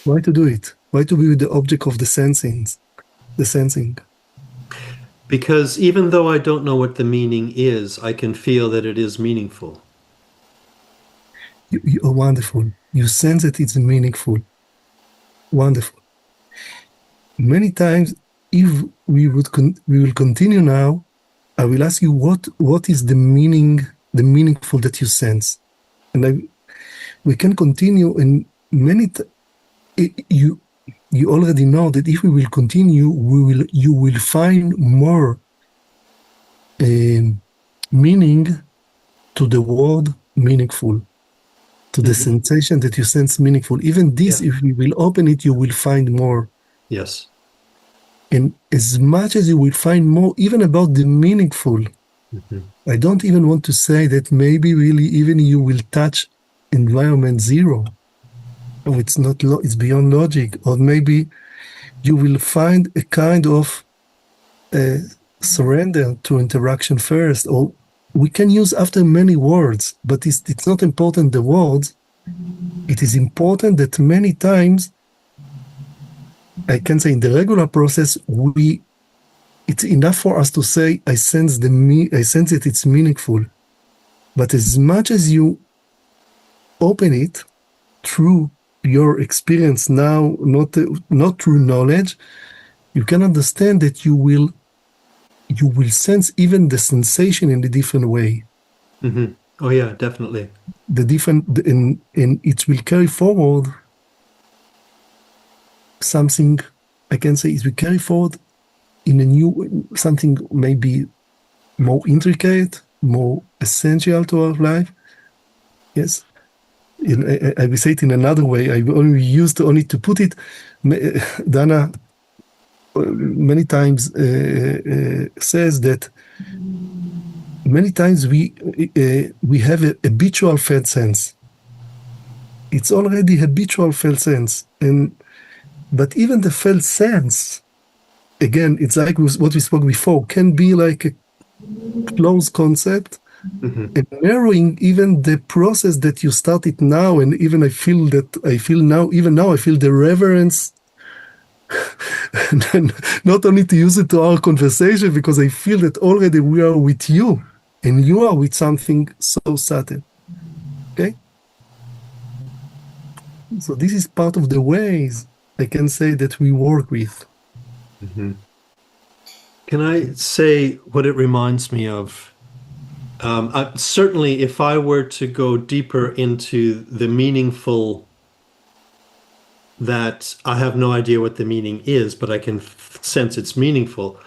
Why to do it? Why to be with the object of the sensing? Because even though I don't know what the meaning is, I can feel that it is meaningful. You are wonderful. You sense that it's meaningful. Wonderful. Many times, if we will continue now, I will ask you what is the meaningful that you sense. we can continue, and you already know that if we will continue, you will find more meaning to the word meaningful, to the sensation that you sense meaningful. Even this, if you will open it, you will find more. Yes. And as much as you will find more, even about the meaningful, I don't even want to say that maybe really even you will touch environment zero. Oh, it's not, it's beyond logic. Or maybe you will find a kind of surrender to interaction first. Or we can use after many words, but it's not important the words. It is important that many times, I can say in the regular process, it's enough for us to say, I sense it, it's meaningful. But as much as you open it through your experience now, not through knowledge, you can understand that you will sense even the sensation in a different way. Oh yeah, definitely. And it will carry forward something, I can say, it will carry forward in a new, something maybe more intricate, more essential to our life. Yes. I will say it in another way. I only used only to put it. Dana many times says that many times we have a habitual felt sense. It's already habitual felt sense, but even the felt sense, again, it's like what we spoke before, can be like a closed concept. And narrowing even the process that you started now, and even I feel the reverence, not only to use it to our conversation, because I feel that already we are with you, and you are with something so subtle. Okay? So this is part of the ways I can say that we work with. Can I say what it reminds me of? Certainly, if I were to go deeper into the meaningful, that I have no idea what the meaning is, but I can sense it's meaningful.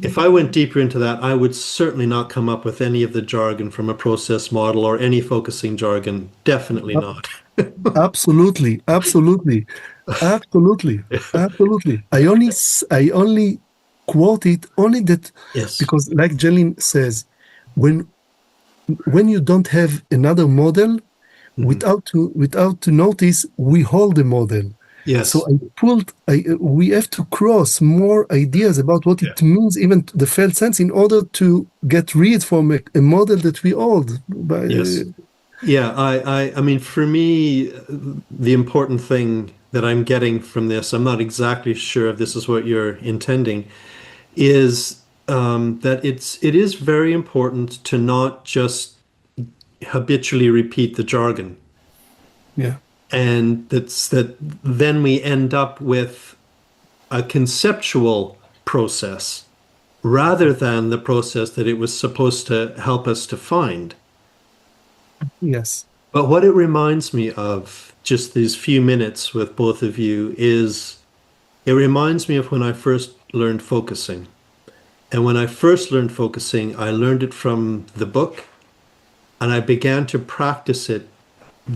If I went deeper into that, I would certainly not come up with any of the jargon from a process model or any focusing jargon. Definitely not. Absolutely. I only quote it only that Yes. because, like Jelin says, when you don't have another model, without to notice, we hold the model. Yes. So we have to cross more ideas about what it means, even the felt sense, in order to get rid from a model that we hold. Yes. Yeah, I mean, for me, the important thing that I'm getting from this, I'm not exactly sure if this is what you're intending, is that it is very important to not just habitually repeat the jargon. Yeah. And that then we end up with a conceptual process rather than the process that it was supposed to help us to find. Yes. But what it reminds me of, just these few minutes with both of you, is it reminds me of when I first learned focusing. And when I first learned focusing, I learned it from the book, and I began to practice it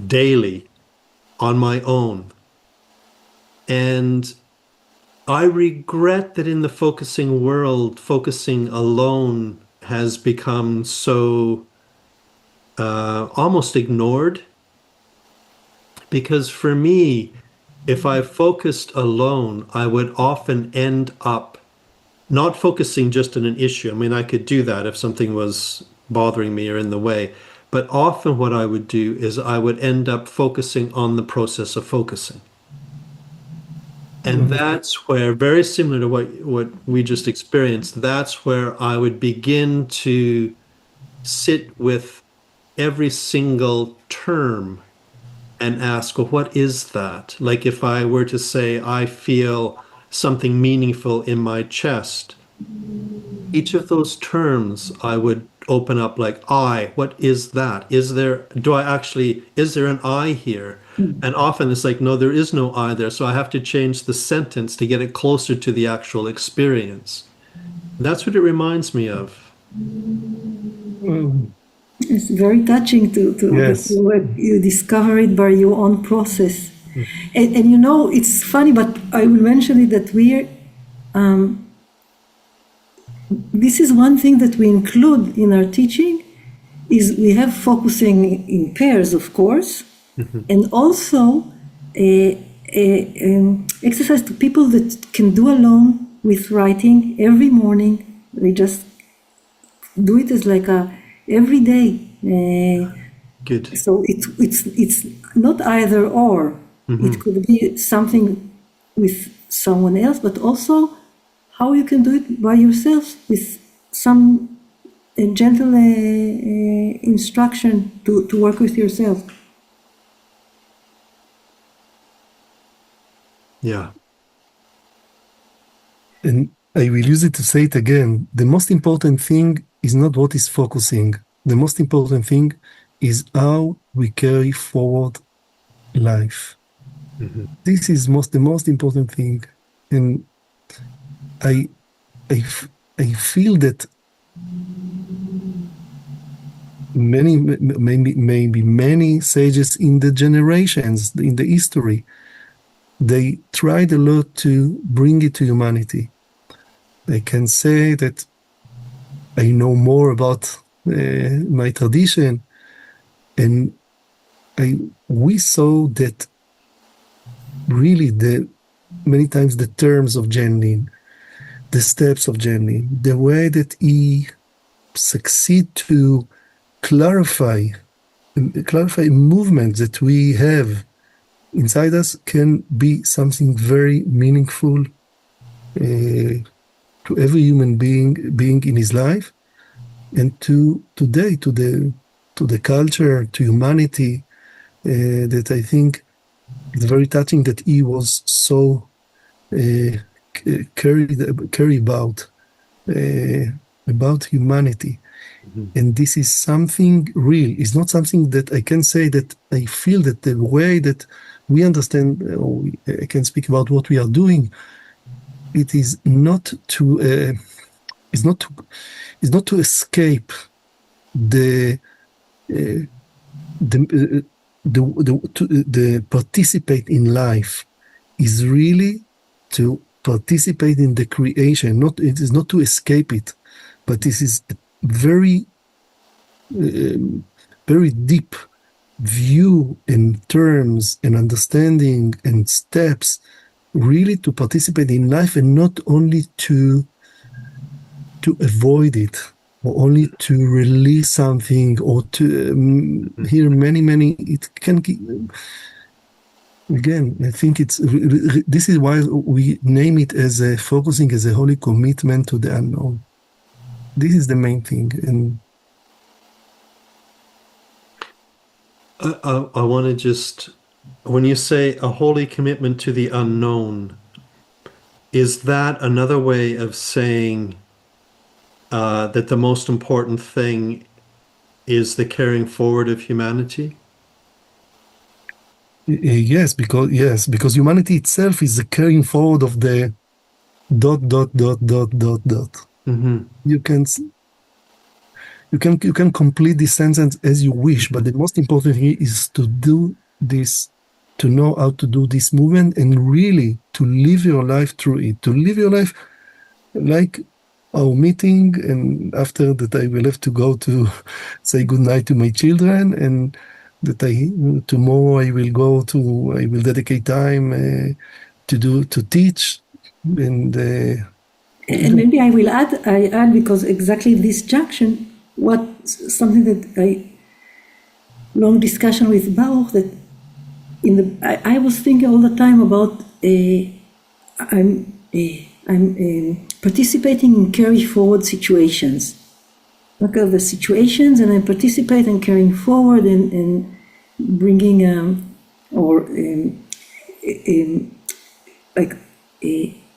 daily on my own. And I regret that in the focusing world, focusing alone has become so almost ignored. Because for me, if I focused alone, I would often end up not focusing just on an issue. I mean, I could do that if something was bothering me or in the way. But often what I would do is I would end up focusing on the process of focusing. And that's where, very similar to what we just experienced, that's where I would begin to sit with every single term and ask, well, what is that? Like if I were to say, I feel something meaningful in my chest, each of those terms I would open up like I, what is that? Is there an I here? And often it's like, no, there is no I there. So I have to change the sentence to get it closer to the actual experience. That's what it reminds me of. Mm, It's very touching that yes. you discover it by your own process. Mm. And you know, it's funny, but I will mention it that this is one thing that we include in our teaching, is we have focusing in pairs, of course, and also exercise to people that can do alone with writing every morning. They just do it as like a every day. Good. So it's not either or. It could be something with someone else, but also how you can do it by yourself with some gentle instruction to work with yourself. Yeah. And I will use it to say it again. The most important thing is not what is focusing. The most important thing is how we carry forward life. This is the most important thing. And I, I feel that maybe many sages in the generations, in the history, they tried a lot to bring it to humanity. I can say that I know more about my tradition, and we saw that really many times the terms of Jen, the steps of Jen, the way that he succeed to clarify movements that we have inside us can be something very meaningful to every human being in his life, and to today, to the culture, to humanity. That I think it's very touching that he was so carry about humanity. And this is something real. It's not something that I can say that I feel that the way that we understand, I can speak about what we are doing. It is not to escape the participate in life. Is really to participate in the creation. It is not to escape it, but this is a very very deep view in terms and understanding and steps, really to participate in life, and not only to avoid it, or only to release something, or to hear many. It can again, I think this is why we name it as focusing as a holy commitment to the unknown. This is the main thing. And I want to just, when you say a holy commitment to the unknown, is that another way of saying that the most important thing is the carrying forward of humanity? yes, because humanity itself is the carrying forward of the ... You can complete this sentence as you wish, but the most important thing is to do this, to know how to do this movement, and really to live your life through it. To live your life like our meeting, and after that I will have to go to say goodnight to my children, and that tomorrow I will dedicate time to teach, and maybe I add because exactly this junction, something that long discussion with Baruch, that I was thinking all the time about I'm participating in carry forward situations. Look at the situations, and I participate in carrying forward and bringing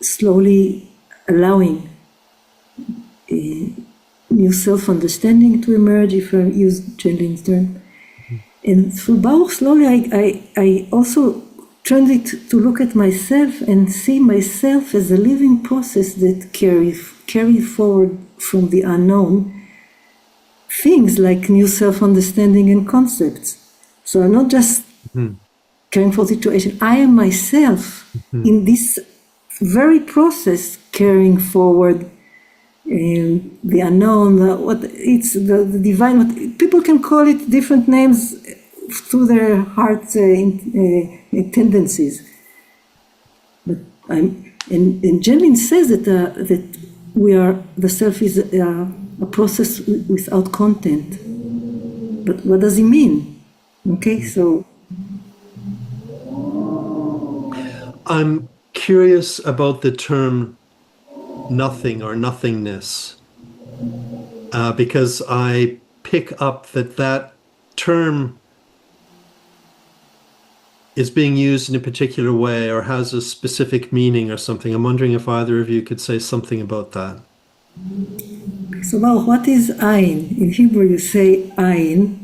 slowly allowing new self-understanding to emerge, if I use Jelin's term. And through Baruch, slowly I also turned it to look at myself and see myself as a living process that carry forward from the unknown things like new self-understanding and concepts. So I'm not just caring for situation. I am myself in this very process carrying forward the unknown, the divine. What people can call it different names through their heart tendencies. But and Jelin says that the self is a process without content. But what does he mean? Okay, so I'm curious about the term nothing or nothingness, because I pick up that term is being used in a particular way or has a specific meaning or something. I'm wondering if either of you could say something about that. So Baruch, what is ayin? In Hebrew you say ayin.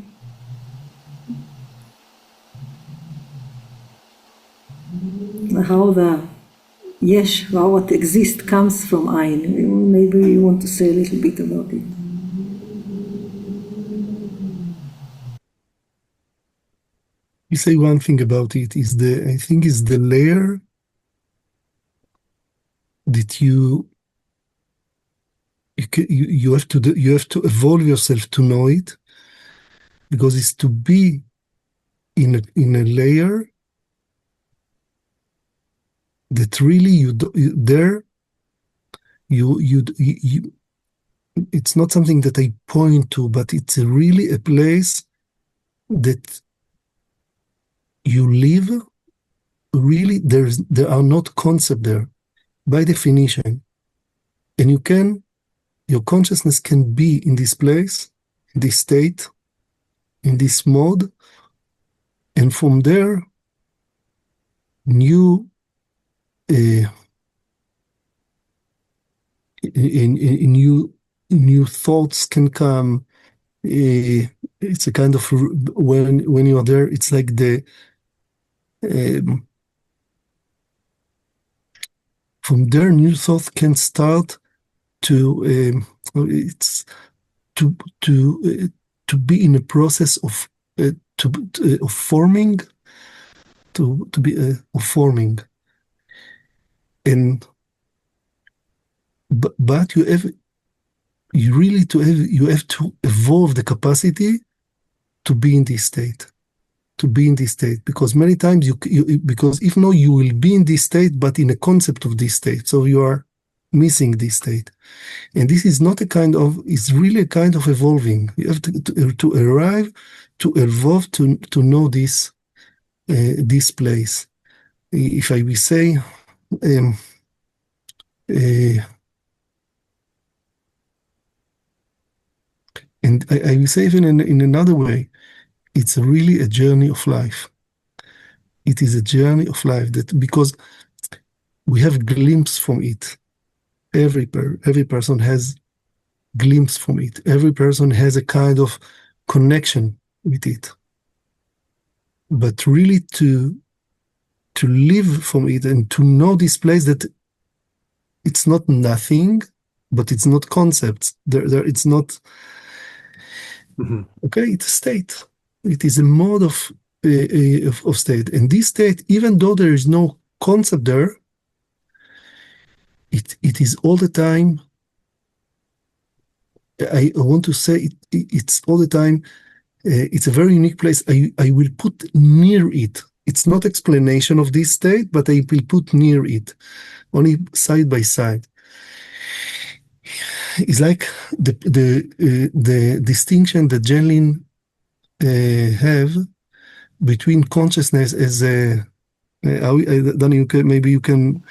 How the yesh, how what exists comes from ayin. Maybe you want to say a little bit about it. You say one thing about it is I think is the layer that you have to evolve yourself to know it, because it's to be in a layer that really it's not something that I point to, but it's really a place that you live. Really, there are not concepts there by definition, and your consciousness can be in this place, in this state, in this mode, and from there new thoughts can come. It's a kind of, when you are there, it's like from there new thoughts can start to be in a process of forming, of forming. And but you have to evolve the capacity to be in this state, because many times because if not, you will be in this state, but in a concept of this state, so you are missing this state. And this is not it's really a kind of evolving. You have to arrive, to evolve, to know this place. If I will say, and I will say even in another way, it's really a journey of life. It is a journey of life, that because we have glimpse from it. Every person has glimpse from it. Every person has a kind of connection with it. But really to live from it and to know this place, that it's not nothing, but it's not concepts. It's not. Okay, it's a state. It is a mode of state. And this state, even though there is no concept there, it is all the time. I want to say it's all the time. It's a very unique place. I will put near it. It's not explanation of this state, but I will put near it, only side by side. It's like the distinction that Jenin have between consciousness as a maybe you can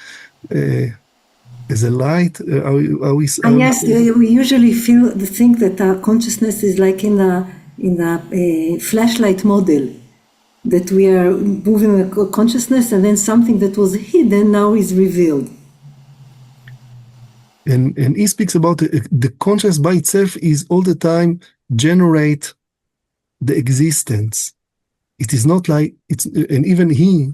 as a light. Yes, we usually think that our consciousness is like in a flashlight model, that we are moving a consciousness and then something that was hidden now is revealed. And he speaks about the conscious by itself is all the time generate the existence. It is not like it's, and even he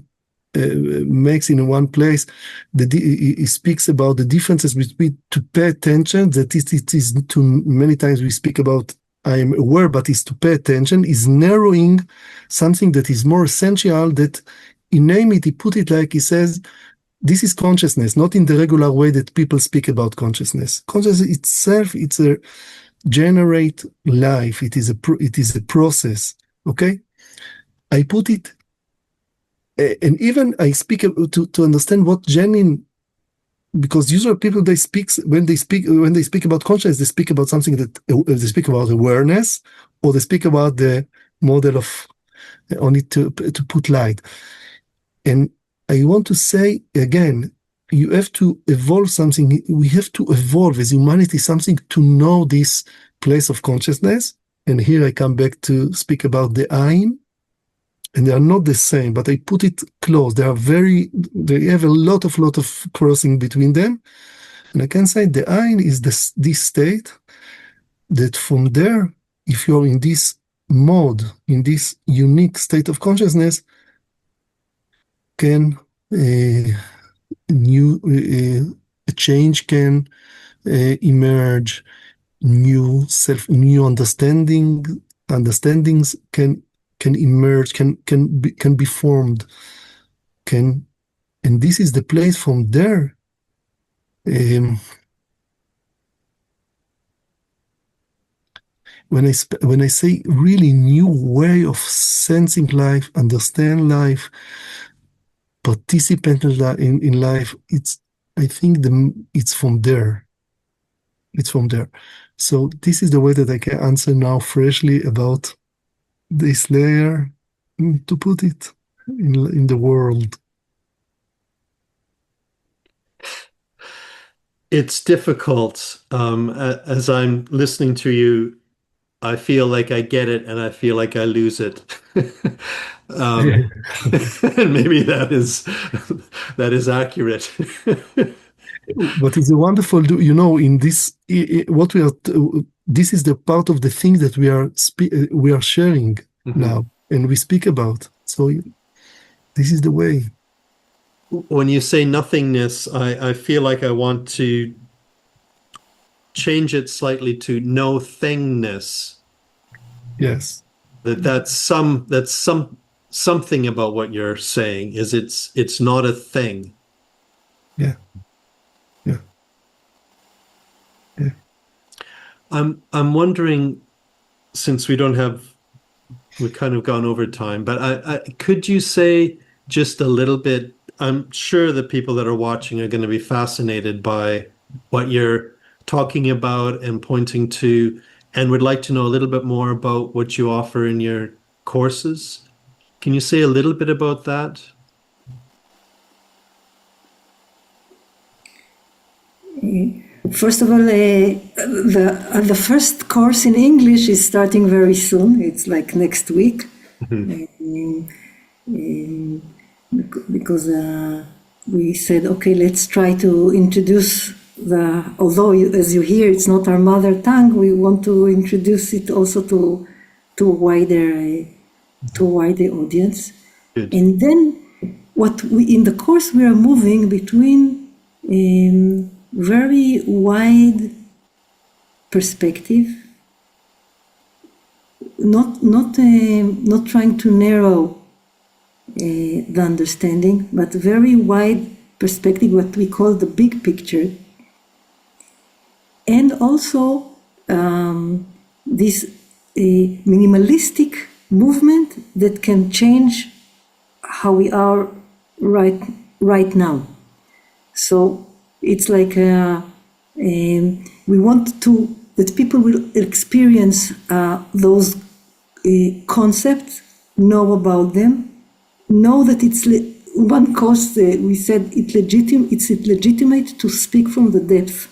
makes in one place that he speaks about the differences between to pay attention. That it is too many times we speak about I am aware, but is to pay attention, is narrowing something that is more essential. That in name it, he put it like he says, this is consciousness, not in the regular way that people speak about consciousness. Consciousness itself, it's a generate life. It is a process. Okay, I put it, and even I speak to understand what genuine. Because usually people when they speak about consciousness, they speak about something that they speak about awareness, or they speak about the model of only to put light. And I want to say again, you have to evolve something. We have to evolve as humanity something to know this place of consciousness. And here I come back to speak about the Ayin. And they are not the same, but I put it close. They have a lot of crossing between them. And I can say the Ayin is this state that from there, if you're in this mode, in this unique state of consciousness, can a change can emerge, new understandings can emerge, can be formed, and this is the place from there. When I say really new way of sensing life, understand life, participate in life, I think it's from there. It's from there. So this is the way that I can answer now freshly about this layer, to put it in the world. It's difficult. As I'm listening to you, I feel like I get it and I feel like I lose it. And maybe that is accurate. But it's a wonderful, in this, what we are, this is the part of the thing that we are sharing now, and we speak about. So this is the way. When you say nothingness, I feel like I want to change it slightly to no thingness. Yes. That's something about what you're saying is it's not a thing. Yeah. I'm wondering, since we've kind of gone over time, but could you say just a little bit? I'm sure the people that are watching are going to be fascinated by what you're talking about and pointing to, and would like to know a little bit more about what you offer in your courses. Can you say a little bit about that? First of all, the first course in English is starting very soon. It's like next week. Because we said, okay, let's try to introduce although as you hear, it's not our mother tongue, we want to introduce it also to a wider audience. Good. And then in the course we are moving between very wide perspective, not trying to narrow the understanding, but very wide perspective, what we call the big picture, and also this minimalistic movement that can change how we are right now. So it's like we want that people will experience those concepts, know about them, know that it's one course. We said it's legitimate to speak from the depth.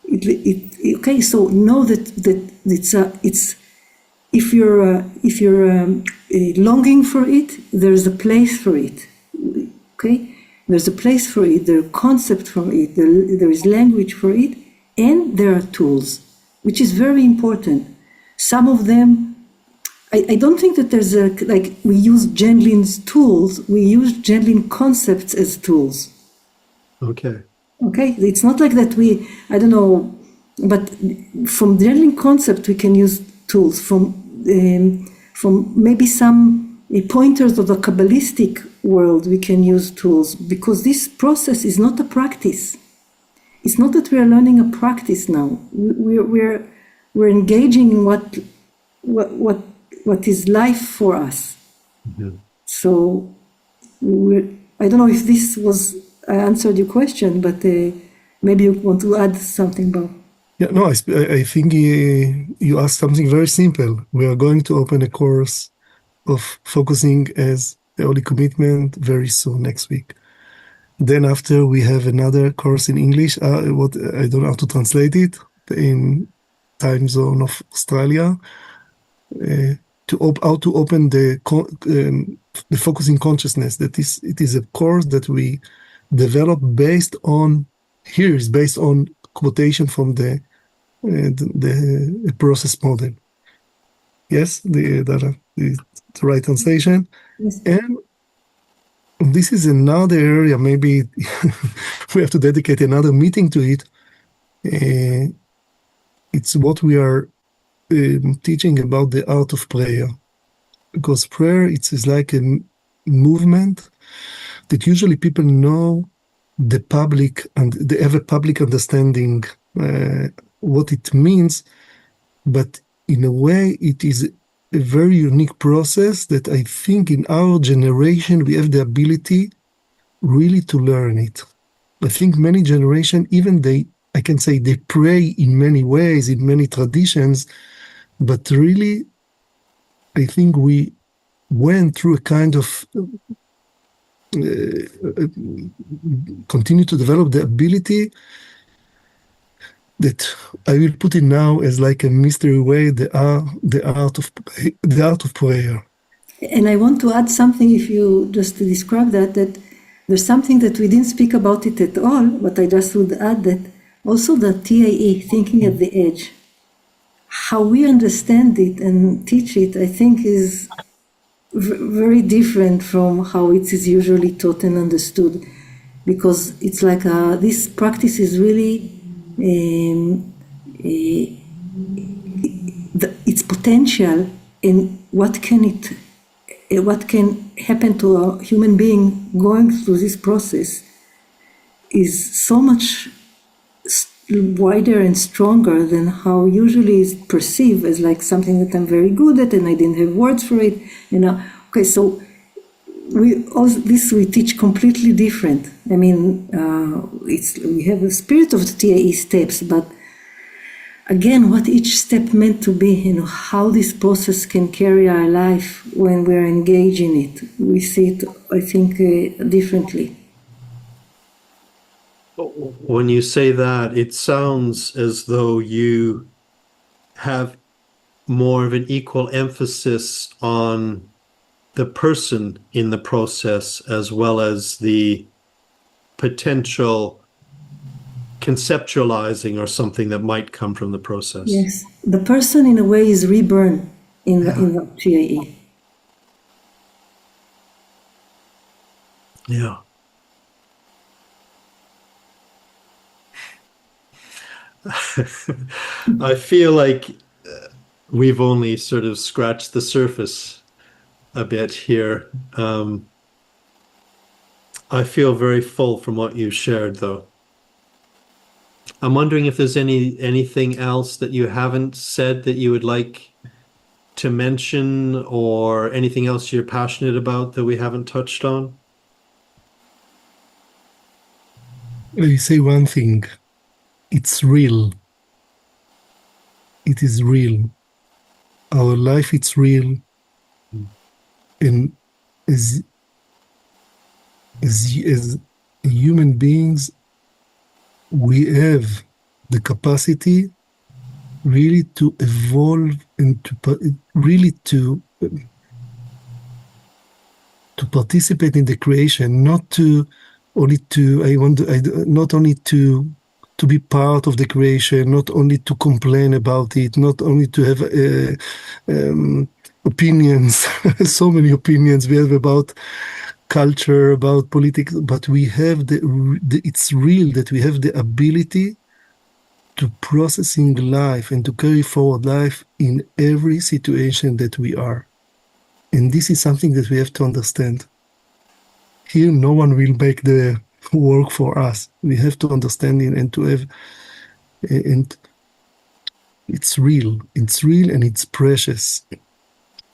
Okay, so know that it's if you're longing for it, there's a place for it. Okay, There's a place for it, there are concepts for it, there is language for it, and there are tools, which is very important. Some of them, I don't think that there's we use Gendlin's tools, we use Gendlin concepts as tools. Okay. Okay, it's not like that I don't know, but from Gendlin concept we can use tools. From maybe some pointers of the Kabbalistic world we can use tools, because this process is not a practice. It's not that we are learning a practice now. We're engaging in what is life for us. Mm-hmm. So I don't know if this was I answered your question, but maybe you want to add something, Bob. Yeah, no, I think you asked something very simple. We are going to open a course of focusing as the Holy Commitment very soon, next week. Then after we have another course in English, what I don't know how to translate it, in time zone of Australia, how to open the focusing consciousness. That it is a course that we develop based on quotation from the process model. Yes, the right translation. Yes. And this is another area, maybe we have to dedicate another meeting to it. It's what we are teaching about the art of prayer. Because prayer, it's like a movement that usually people know the public, and they have a public understanding what it means, but in a way it is a very unique process that I think in our generation we have the ability really to learn it. I think many generations, even I can say they pray in many ways, in many traditions, but really I think we went through a kind of continue to develop the ability that I will put it now as like a mystery way, the art of prayer. And I want to add something, if you just to describe that there's something that we didn't speak about it at all, but I just would add that also the TAE, thinking at the edge, how we understand it and teach it, I think is very different from how it is usually taught and understood, because it's like this practice is really its potential in what can happen to a human being going through this process is so much wider and stronger than how usually is perceived as like something that I'm very good at and I didn't have words for it. Okay, so we teach completely different. I mean, we have a spirit of the TAE steps, but again, what each step meant to be, how this process can carry our life when we're engaged in it. We see it, I think, differently. When you say that, it sounds as though you have more of an equal emphasis on the person in the process as well as the potential conceptualizing or something that might come from the process. Yes, the person in a way is reborn in the TAE. Yeah. I feel like we've only sort of scratched the surface a bit here. I feel very full from what you've shared, though. I'm wondering if there's anything else that you haven't said that you would like to mention, or anything else you're passionate about that we haven't touched on. Let me say one thing. It's real. It is real. Our life, it's real. And as human beings, we have the capacity really to evolve and to participate in the creation, not to only not only to be part of the creation, not only to complain about it, not only to have opinions, so many opinions we have about culture, about politics, but we have it's real that we have the ability to processing life and to carry forward life in every situation that we are. And this is something that we have to understand. Here, no one will make the work for us. We have to understand it and to have, and it's real and it's precious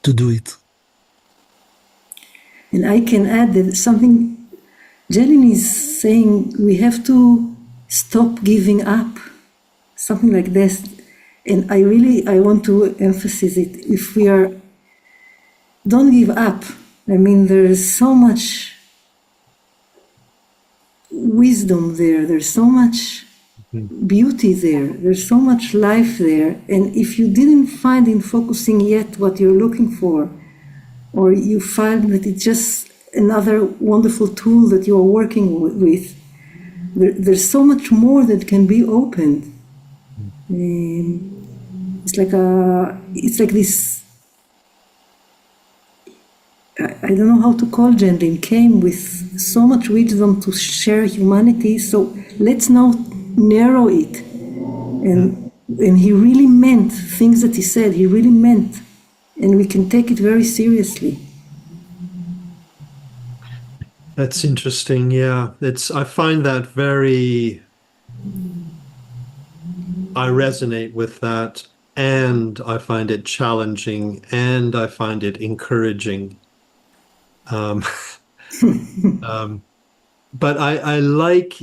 to do it. And I can add that something Jelin is saying, we have to stop giving up, something like this. And I want to emphasize it. If we don't give up. I mean, there is so much wisdom there. There's so much beauty there. There's so much life there. And if you didn't find in focusing yet what you're looking for, or you find that it's just another wonderful tool that you are working with, there's so much more that can be opened. It's like this. I don't know how to call Jendlin, came with so much wisdom to share humanity. So let's now narrow it. And he really meant things that he said. He really meant, and we can take it very seriously. That's interesting. Yeah, I find that I resonate with that, and I find it challenging, and I find it encouraging. But I like,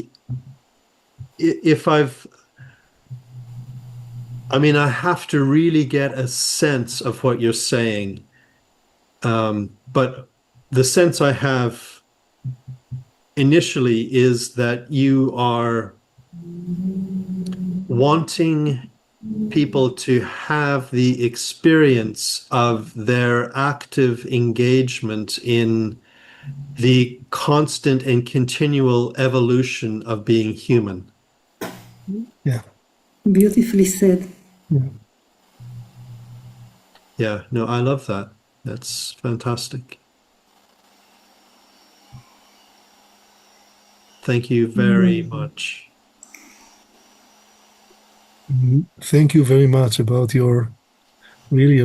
I have to really get a sense of what you're saying. But the sense I have initially is that you are wanting people to have the experience of their active engagement in the constant and continual evolution of being human. Yeah. Beautifully said. Yeah. Yeah, no, I love that. That's fantastic. Thank you very much. Thank you very much about your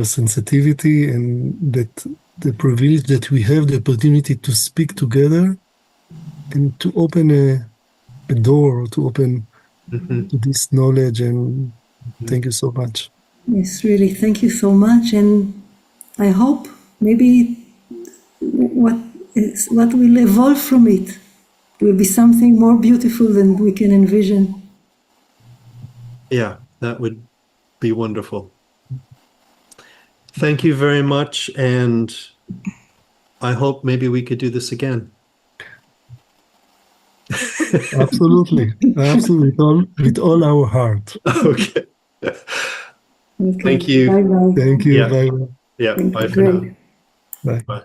sensitivity, and that the privilege that we have the opportunity to speak together and to open a door, to open to this knowledge. And thank you so much. Yes, really, thank you so much. And I hope maybe what will evolve from it will be something more beautiful than we can envision. Yeah, that would be wonderful. Thank you very much, and I hope maybe we could do this again. Absolutely. Absolutely. With all our heart. Okay. Okay. Thank you. Bye-bye. Thank you. Yeah. Bye. Yeah, Thank bye you. for now. Great. Bye. Bye.